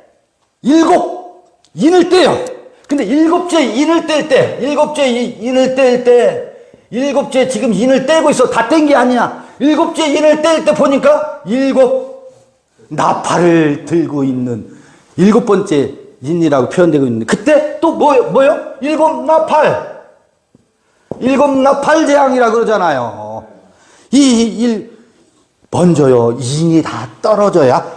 일곱 인을 떼요. 근데 일곱째 인을 뗄 때, 일곱째 지금 인을 떼고 있어. 다 뗀 게 아니야. 일곱째 인을 뗄 때 보니까 일곱 나팔을 들고 있는 일곱 번째 인이라고 표현되고 있는데, 그때 또 뭐요? 일곱 나팔 재앙이라 그러잖아요. 먼저요, 인이 다 떨어져야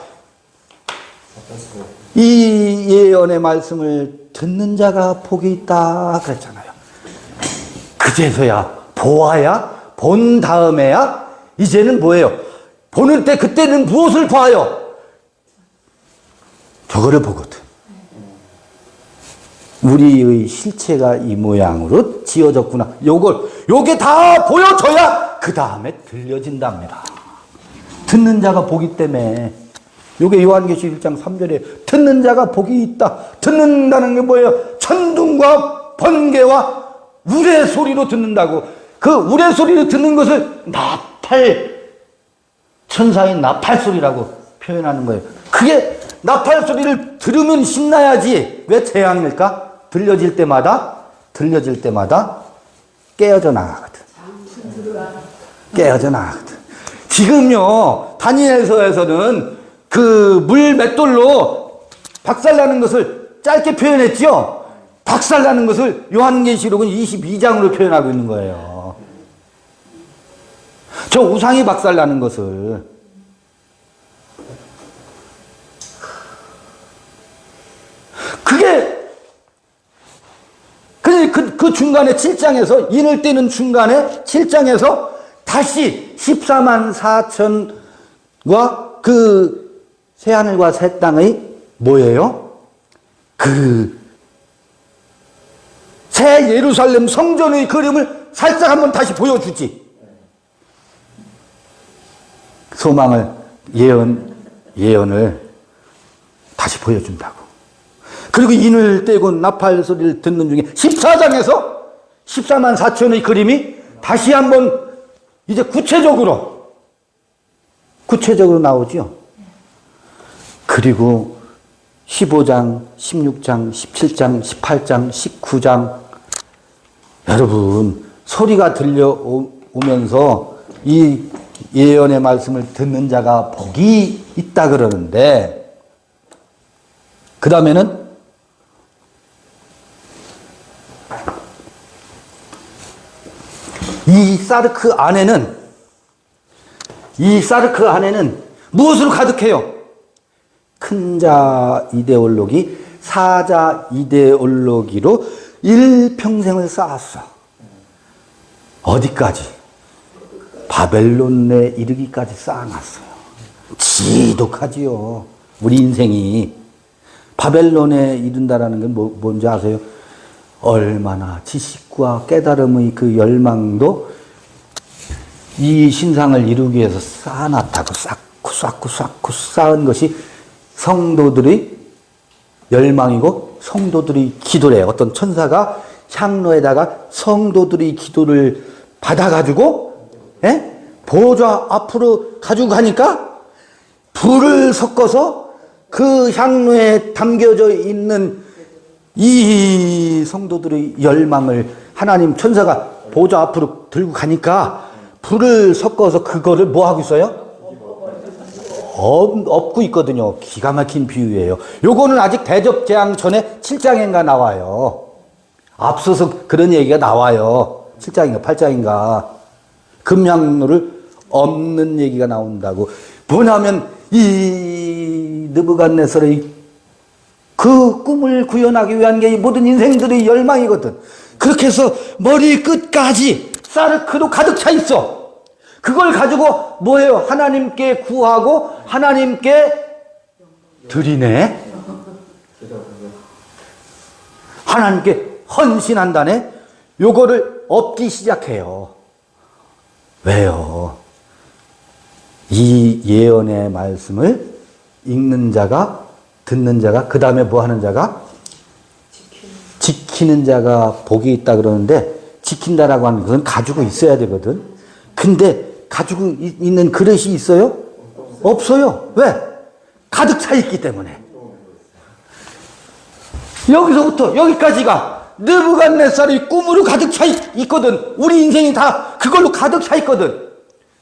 이 예언의 말씀을 듣는 자가 복이 있다 그랬잖아요. 그제서야 보아야, 본 다음에야 이제는 뭐예요? 보는 때 그때는 무엇을 봐요? 저거를 보거든. 우리의 실체가 이 모양으로 지어졌구나. 요게 다 보여줘야 그 다음에 들려진답니다. 듣는 자가 복이 때문에. 요게 요한계시록 1장 3절에 듣는 자가 복이 있다. 듣는다는 게 뭐예요? 천둥과 번개와 우레소리로 듣는다고. 그 우레소리로 듣는 것을 천사인 나팔소리라고 표현하는 거예요. 그게 나팔소리를 들으면 신나야지. 왜 재앙일까? 들려질 때마다 깨어져 나가거든. 깨어져 나가거든. 지금요, 다니엘서에서는 그 물 맷돌로 박살나는 것을 짧게 표현했죠? 박살나는 것을 요한계시록은 22장으로 표현하고 있는 거예요. 저 우상이 박살나는 것을. 그게, 그 중간에 7장에서, 인을 떼는 중간에 7장에서 다시 14만 4천과 그 새하늘과 새 땅의 뭐예요? 그 새 예루살렘 성전의 그림을 살짝 한번 다시 보여주지. 소망을, 예언을 다시 보여준다고. 그리고 인을 떼고 나팔 소리를 듣는 중에 14장에서 14만 4천의 그림이 다시 한번 이제 구체적으로 나오죠. 그리고 15장, 16장, 17장, 18장, 19장 여러분 소리가 들려오면서 이 예언의 말씀을 듣는 자가 복이 있다 그러는데 그 다음에는 이 사르크 안에는 무엇으로 가득해요? 큰 자 이데올로기, 사자 이데올로기로 일평생을 쌓았어. 어디까지? 바벨론에 이르기까지 쌓아놨어요. 지독하지요. 우리 인생이. 바벨론에 이른다라는 건 뭔지 아세요? 얼마나 지식과 깨달음의 그 열망도 이 신상을 이루기 위해서 쌓아놨다고 쌓고 쌓은 것이 성도들의 열망이고 성도들의 기도래. 어떤 천사가 향로에다가 성도들의 기도를 받아가지고 보좌 앞으로 가지고 가니까 불을 섞어서 그 향로에 담겨져 있는 이 성도들의 열망을 하나님 천사가 보좌 앞으로 들고 가니까 불을 섞어서 그거를 뭐 하고 있어요? 엎고 있거든요. 기가 막힌 비유예요. 요거는 아직 대접재앙 전에 7장인가 나와요. 앞서서 그런 얘기가 나와요. 7장인가 8장인가. 금향로를 엎는 얘기가 나온다고. 뭐냐면 이 느부갓네살의 그 꿈을 구현하기 위한 게 모든 인생들의 열망이거든. 그렇게 해서 머리 끝까지 사르크로 가득 차 있어. 그걸 가지고 뭐예요? 하나님께 구하고 하나님께 드리네. 하나님께 헌신한다네. 요거를 엎기 시작해요. 왜요? 이 예언의 말씀을 읽는 자가, 듣는 자가, 그 다음에 뭐 하는 자가? 지키는 자가 복이 있다 그러는데, 지킨다라고 하는 것은 가지고 있어야 되거든. 근데 가지고 있는 그릇이 있어요? 없어요. 왜? 가득 차 있기 때문에. 여기서부터 여기까지가 느부갓네살의 꿈으로 가득 차 있거든. 우리 인생이 다 그걸로 가득 차 있거든.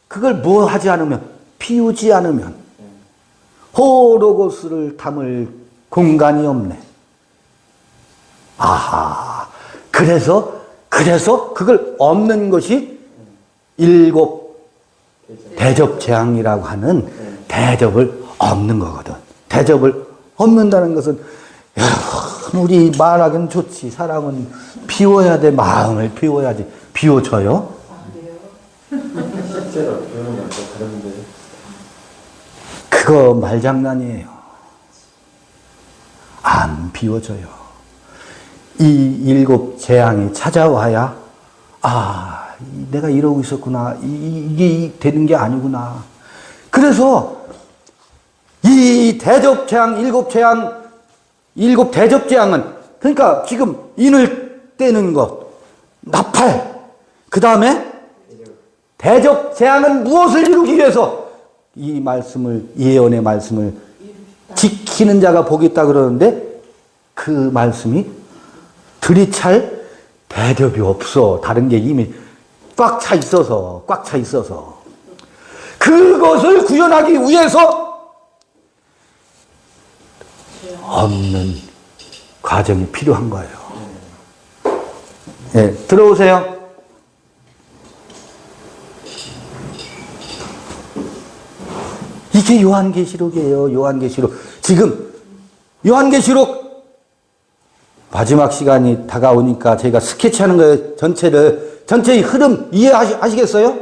그걸 뭐 하지 않으면, 피우지 않으면 호로고스를 담을 공간이 없네. 아하. 그래서 그걸 없는 것이 일곱 대접재앙이라고 하는 대접을 없는 거거든. 대접을 없는다는 것은 여러분 우리 말하기는 좋지. 사람은 비워야 돼. 마음을 비워야지. 비워져요? 실제로 비우는 건 또 다른데. 그거 말장난이에요. 안 비워져요. 이 일곱 재앙이 찾아와야 내가 이러고 있었구나. 이게 되는 게 아니구나. 그래서 이 대접재앙, 일곱 대접재앙은 그러니까 지금 인을 떼는 것, 나팔, 그 다음에 대접재앙은 무엇을 이루기 위해서 이 말씀을, 예언의 말씀을 지키는 자가 복이 있다 그러는데 그 말씀이 들이찰 대접이 없어. 다른 게 이미 꽉 차 있어서. 그것을 구현하기 위해서 없는 과정이 필요한 거예요. 네, 들어오세요. 이게 요한계시록이에요. 요한계시록. 지금 요한계시록 마지막 시간이 다가오니까 제가 스케치하는 거예요. 전체의 흐름 이해하시겠어요?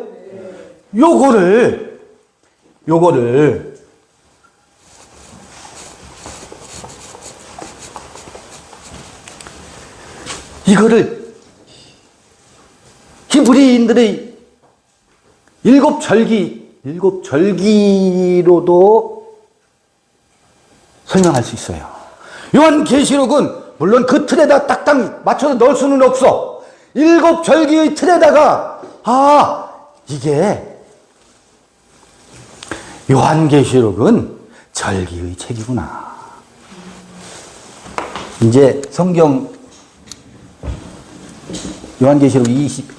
요거를 이거를 히브리인들의 일곱 절기로도 설명할 수 있어요. 요한계시록은 물론 그 틀에다 딱딱 맞춰서 넣을 수는 없어. 일곱 절기의 틀에다가 이게 요한계시록은 절기의 책이구나. 이제 성경 요한계시록 20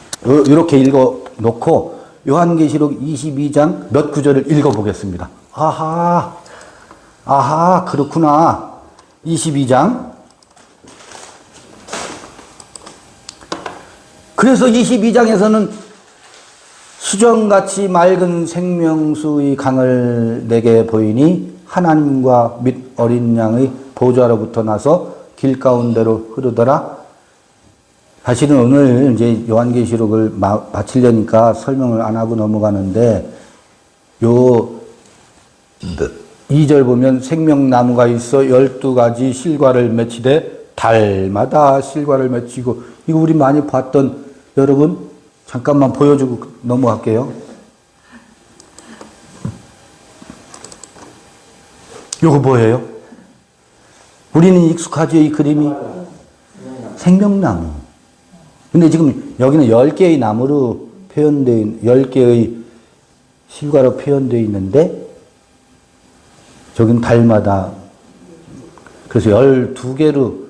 이렇게 읽어 놓고 요한계시록 22장 몇 구절을 읽어 보겠습니다. 아하 그렇구나. 22장. 그래서 22장에서는 수정같이 맑은 생명수의 강을 내게 보이니 하나님과 및 어린 양의 보좌로부터 나서 길 가운데로 흐르더라. 사실은 오늘 이제 요한계시록을 마치려니까 설명을 안 하고 넘어가는데 요 2절 보면 생명나무가 있어 12가지 실과를 맺히되 달마다 실과를 맺히고, 이거 우리 많이 봤던, 여러분 잠깐만 보여주고 넘어갈게요. 요거 뭐예요? 우리는 익숙하죠, 이 그림이. 생명나무. 근데 지금 여기는 10개의 나무로 표현되어 있는, 10개의 실과로 표현되어 있는데 저긴 달마다, 그래서 12개로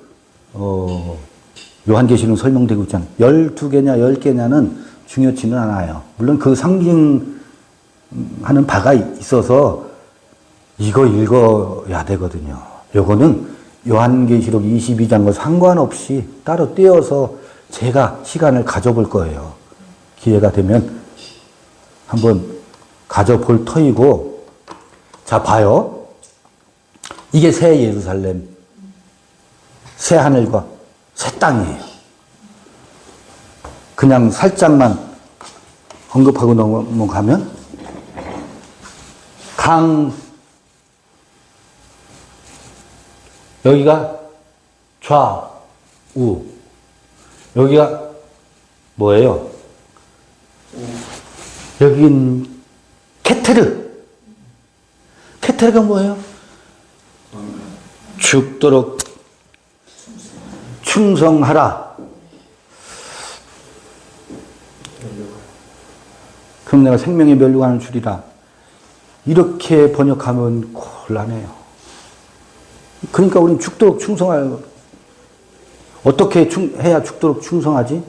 요한계시록 설명되고 있잖아요. 12개냐 10개냐는 중요치는 않아요. 물론 그 상징하는 바가 있어서 이거 읽어야 되거든요. 요거는 요한계시록 22장과 상관없이 따로 떼어서 제가 시간을 가져볼 거예요. 기회가 되면 한번 가져볼 터이고. 자, 봐요. 이게 새 예루살렘, 새 하늘과 새 땅이에요. 그냥 살짝만 언급하고 넘어가면 여기가 좌우, 여기가 뭐예요? 여긴 케테르가 뭐예요? 죽도록 충성하라. 그럼 내가 생명의 멸류관을 주리라. 이렇게 번역하면 곤란해요. 그러니까 우리는 죽도록 충성할, 어떻게 해야 죽도록 충성하지?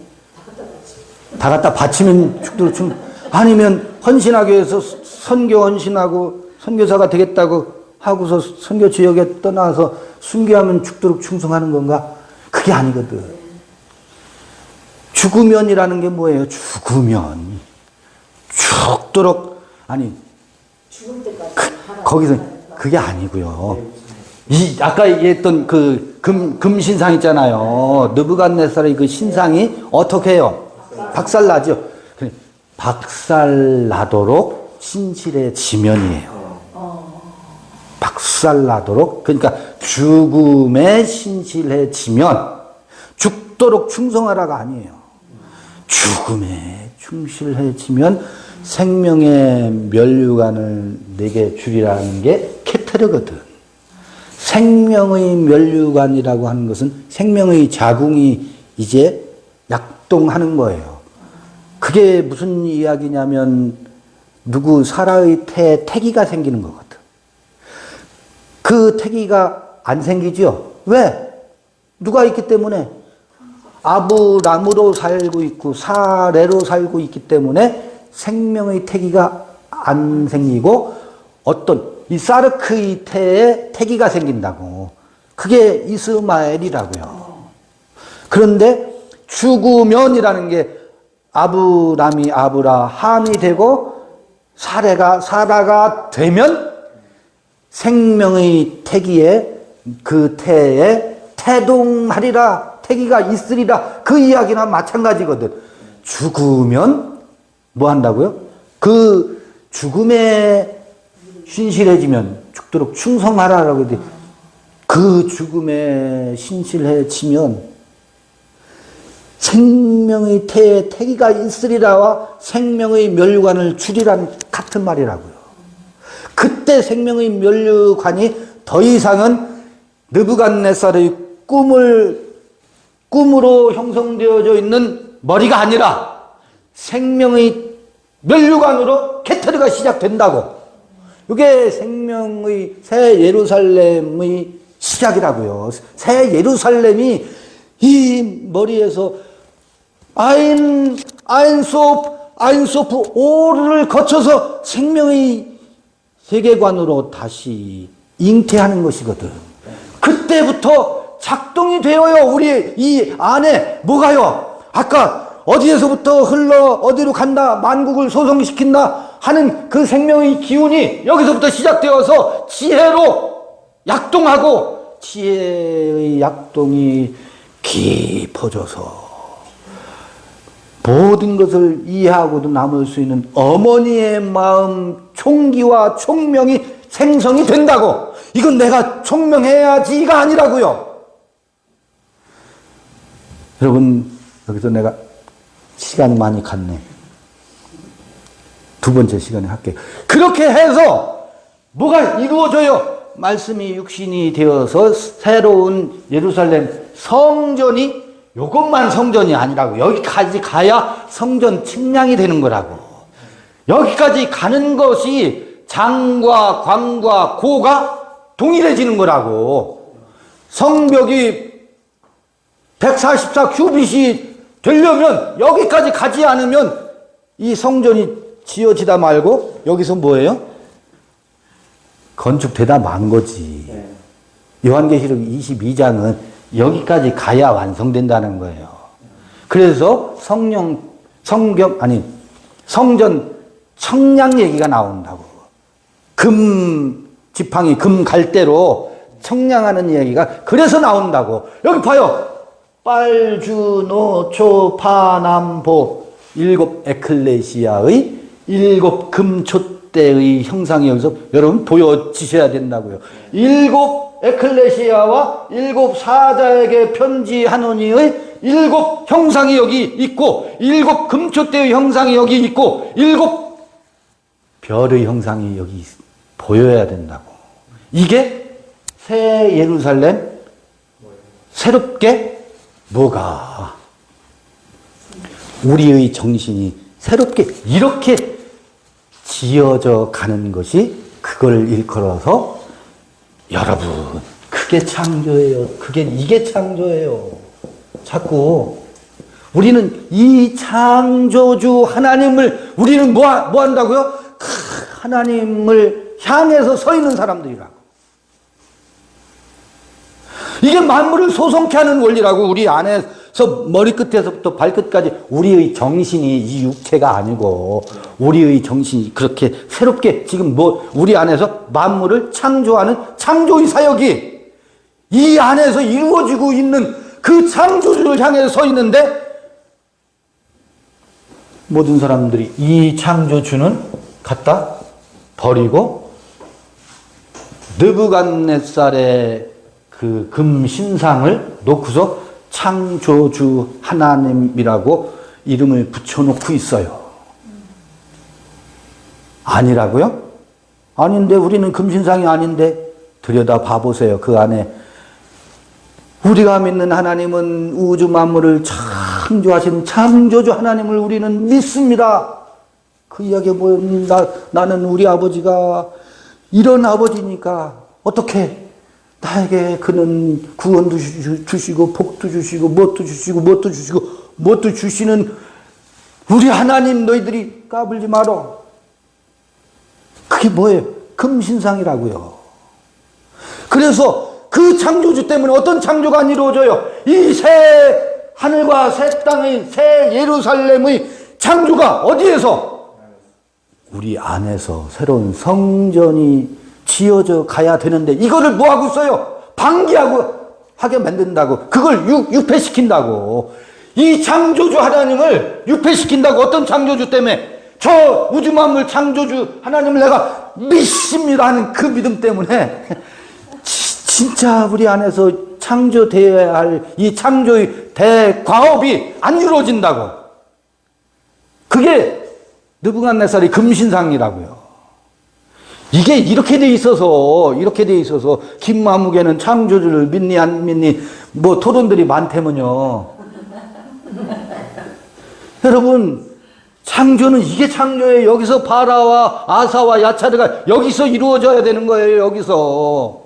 다 갖다 바치면 죽도록 아니면 헌신하기 위해서 선교 헌신하고 선교사가 되겠다고 하고서 선교 지역에 떠나서 순교하면 죽도록 충성하는 건가? 그게 아니거든. 죽으면이라는 게 뭐예요? 죽으면. 죽도록, 아니, 죽을 때까지 거기서 그게 아니고요. 아까 얘기했던 그 금신상 있잖아요. 느부갓네살의 그 신상이 어떻게 해요? 박살나죠. 박살나도록 신실해지면이에요. 박살나도록, 그러니까 죽음에 신실해지면, 죽도록 충성하라가 아니에요. 죽음에 충실해지면 생명의 멸류관을 내게 주리라는 게 케테르거든. 생명의 멸류관이라고 하는 것은 생명의 자궁이 이제 약동하는 거예요. 그게 무슨 이야기냐면 누구 사라의 태에 태기가 생기는 거거든. 그 태기가 안 생기죠. 왜? 누가 있기 때문에? 아브람으로 살고 있고 사레로 살고 있기 때문에 생명의 태기가 안 생기고 어떤 이 사르크의 태에 태기가 생긴다고. 그게 이스마엘이라고요. 그런데 죽으면이라는 게 아브람이 아브라함이 되고 사라가 되면 생명의 태기에 그 태에 태동하리라, 태기가 있으리라, 그 이야기나 마찬가지거든. 죽으면 뭐 한다고요? 그 죽음에 신실해지면 죽도록 충성하라라고 했는데 그 죽음에 신실해지면 생명의 태에 태기가 있으리라와 생명의 멸류관을 주리라는 같은 말이라고요. 그때 생명의 멸류관이 더 이상은 느부갓네살의 꿈으로 형성되어져 있는 머리가 아니라 생명의 면류관으로 개털이가 시작된다고. 이게 생명의 새 예루살렘의 시작이라고요. 새 예루살렘이 이 머리에서 아인소프 오를 거쳐서 생명의 세계관으로 다시 잉태하는 것이거든. 그때부터 작동이 되어요. 우리 이 안에 뭐가요? 아까 어디에서부터 흘러 어디로 간다, 만국을 소성시킨다 하는 그 생명의 기운이 여기서부터 시작되어서 지혜로 약동하고, 지혜의 약동이 깊어져서 모든 것을 이해하고도 남을 수 있는 어머니의 마음 총기와 총명이 생성이 된다고. 이건 내가 총명해야지가 아니라고요. 여러분, 여기서 내가 시간이 많이 갔네. 두 번째 시간에 할게요. 그렇게 해서 뭐가 이루어져요? 말씀이 육신이 되어서 새로운 예루살렘 성전이, 요것만 성전이 아니라고. 여기까지 가야 성전 측량이 되는 거라고. 여기까지 가는 것이 장과 광과 고가 동일해지는 거라고. 성벽이 144 큐빗이 되려면 여기까지 가지 않으면 이 성전이 지어지다 말고 여기서 뭐예요? 건축되다 만 거지. 요한계시록 22장은 여기까지 가야 완성된다는 거예요. 그래서 성전 청량 얘기가 나온다고. 금 지팡이, 금 갈대로 청량하는 얘기가 그래서 나온다고. 여기 봐요. 빨주노초파남보 7 에클레시아의 7 금촛대의 형상이 여기서 여러분 보여지셔야 된다고요. 7 에클레시아와 7 사자에게 편지하노니의 7 형상이 여기 있고, 7 금촛대의 형상이 여기 있고, 7 별의 형상이 여기 보여야 된다고. 이게 새 예루살렘 새롭게 뭐가 우리의 정신이 새롭게 이렇게 지어져 가는 것이, 그걸 일컬어서 여러분 그게 창조예요. 이게 창조예요. 자꾸 우리는 이 창조주 하나님을 우리는 뭐 한다고요? 하나님을 향해서 서 있는 사람들이라고. 이게 만물을 소성케 하는 원리라고. 우리 안에서 머리끝에서부터 발끝까지 우리의 정신이 이 육체가 아니고 우리의 정신이 그렇게 새롭게 지금 우리 안에서 만물을 창조하는 창조의 사역이 이 안에서 이루어지고 있는 그 창조주를 향해서 서 있는데, 모든 사람들이 이 창조주는 갖다 버리고 느부갓네살의 그 금신상을 놓고서 창조주 하나님이라고 이름을 붙여놓고 있어요. 아니라고요? 아닌데, 우리는 금신상이 아닌데. 들여다 봐보세요. 그 안에 우리가 믿는 하나님은 우주 만물을 창조하신 창조주 하나님을 우리는 믿습니다. 그 이야기가 뭐예요? 나는 우리 아버지가 이런 아버지니까 어떻게 나에게 그는 구원도 주시고 복도 주시고 뭣도 주시는 우리 하나님, 너희들이 까불지 마라. 그게 뭐예요? 금신상이라고요. 그래서 그 창조주 때문에 어떤 창조가 안 이루어져요? 이 새 하늘과 새 땅의 새 예루살렘의 창조가 어디에서? 우리 안에서 새로운 성전이 지어져 가야 되는데, 이거를 뭐하고 있어요? 방기하게 만든다고. 그걸 유폐시킨다고. 이 창조주 하나님을 유폐시킨다고. 어떤 창조주 때문에? 저 우주 만물 창조주 하나님을 내가 믿습니다 하는 그 믿음 때문에 진짜 우리 안에서 창조되어야 할 이 창조의 대과업이 안 이루어진다고. 그게 느부갓네살의 금신상이라고요. 이게 이렇게 돼 있어서 김마무개는 창조주를 믿니 안 믿니 토론들이 많다면요. 여러분, 창조는 이게 창조예요. 여기서 바라와 아사와 야차르가 여기서 이루어져야 되는 거예요. 여기서.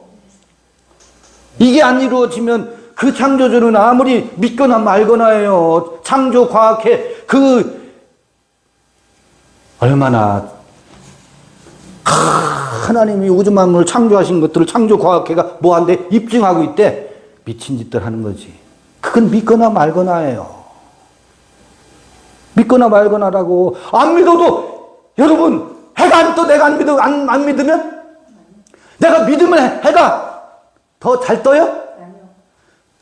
이게 안 이루어지면 그 창조주는 아무리 믿거나 말거나 해요. 창조 과학회 얼마나 하나님이 우주 만물을 창조하신 것들을 창조 과학회가 뭐한데 입증하고 있대. 미친 짓들 하는 거지. 그건 믿거나 말거나 해요. 믿거나 말거나라고. 안 믿어도 여러분 해가 안 떠. 내가 안 믿으면 내가 믿으면 해가 더 잘 떠요?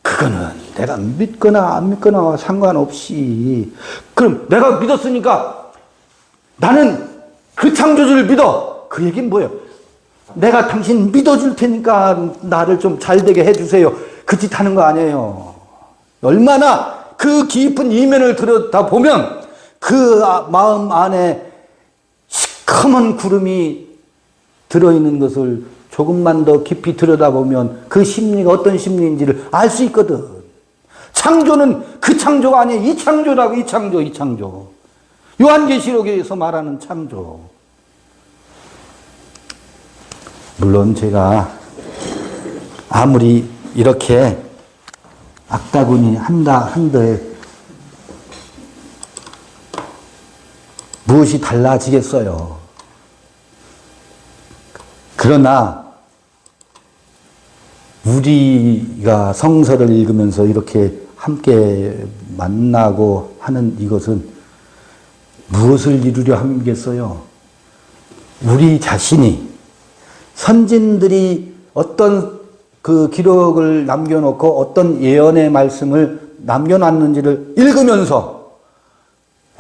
그거는 내가 믿거나 안 믿거나 상관없이. 그럼 내가 믿었으니까 나는 그 창조주를 믿어. 그 얘기는 뭐예요? 내가 당신 믿어줄 테니까 나를 좀 잘되게 해주세요. 그 짓 하는 거 아니에요. 얼마나 그 깊은 이면을 들여다보면 그 마음 안에 시커먼 구름이 들어있는 것을 조금만 더 깊이 들여다보면 그 심리가 어떤 심리인지를 알 수 있거든. 창조는 그 창조가 아니에요. 이 창조라고. 이 창조. 요한계시록에서 말하는 창조. 물론 제가 아무리 이렇게 악다구니 한들 무엇이 달라지겠어요. 그러나 우리가 성서를 읽으면서 이렇게 함께 만나고 하는 이것은 무엇을 이루려 함이겠어요? 우리 자신이 선진들이 어떤 그 기록을 남겨놓고 어떤 예언의 말씀을 남겨놨는지를 읽으면서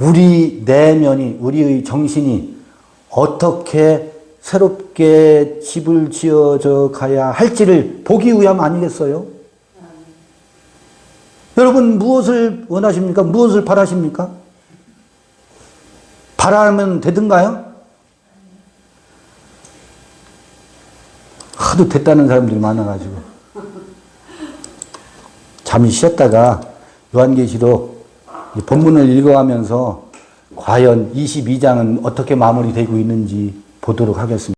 우리 내면이, 우리의 정신이 어떻게 새롭게 집을 지어져 가야 할지를 보기 위함 아니겠어요? 여러분 무엇을 원하십니까? 무엇을 바라십니까? 바라면 되든가요? 하도 됐다는 사람들이 많아가지고 잠시 쉬었다가 요한계시록 본문을 읽어가면서 과연 22장은 어떻게 마무리되고 있는지 보도록 하겠습니다.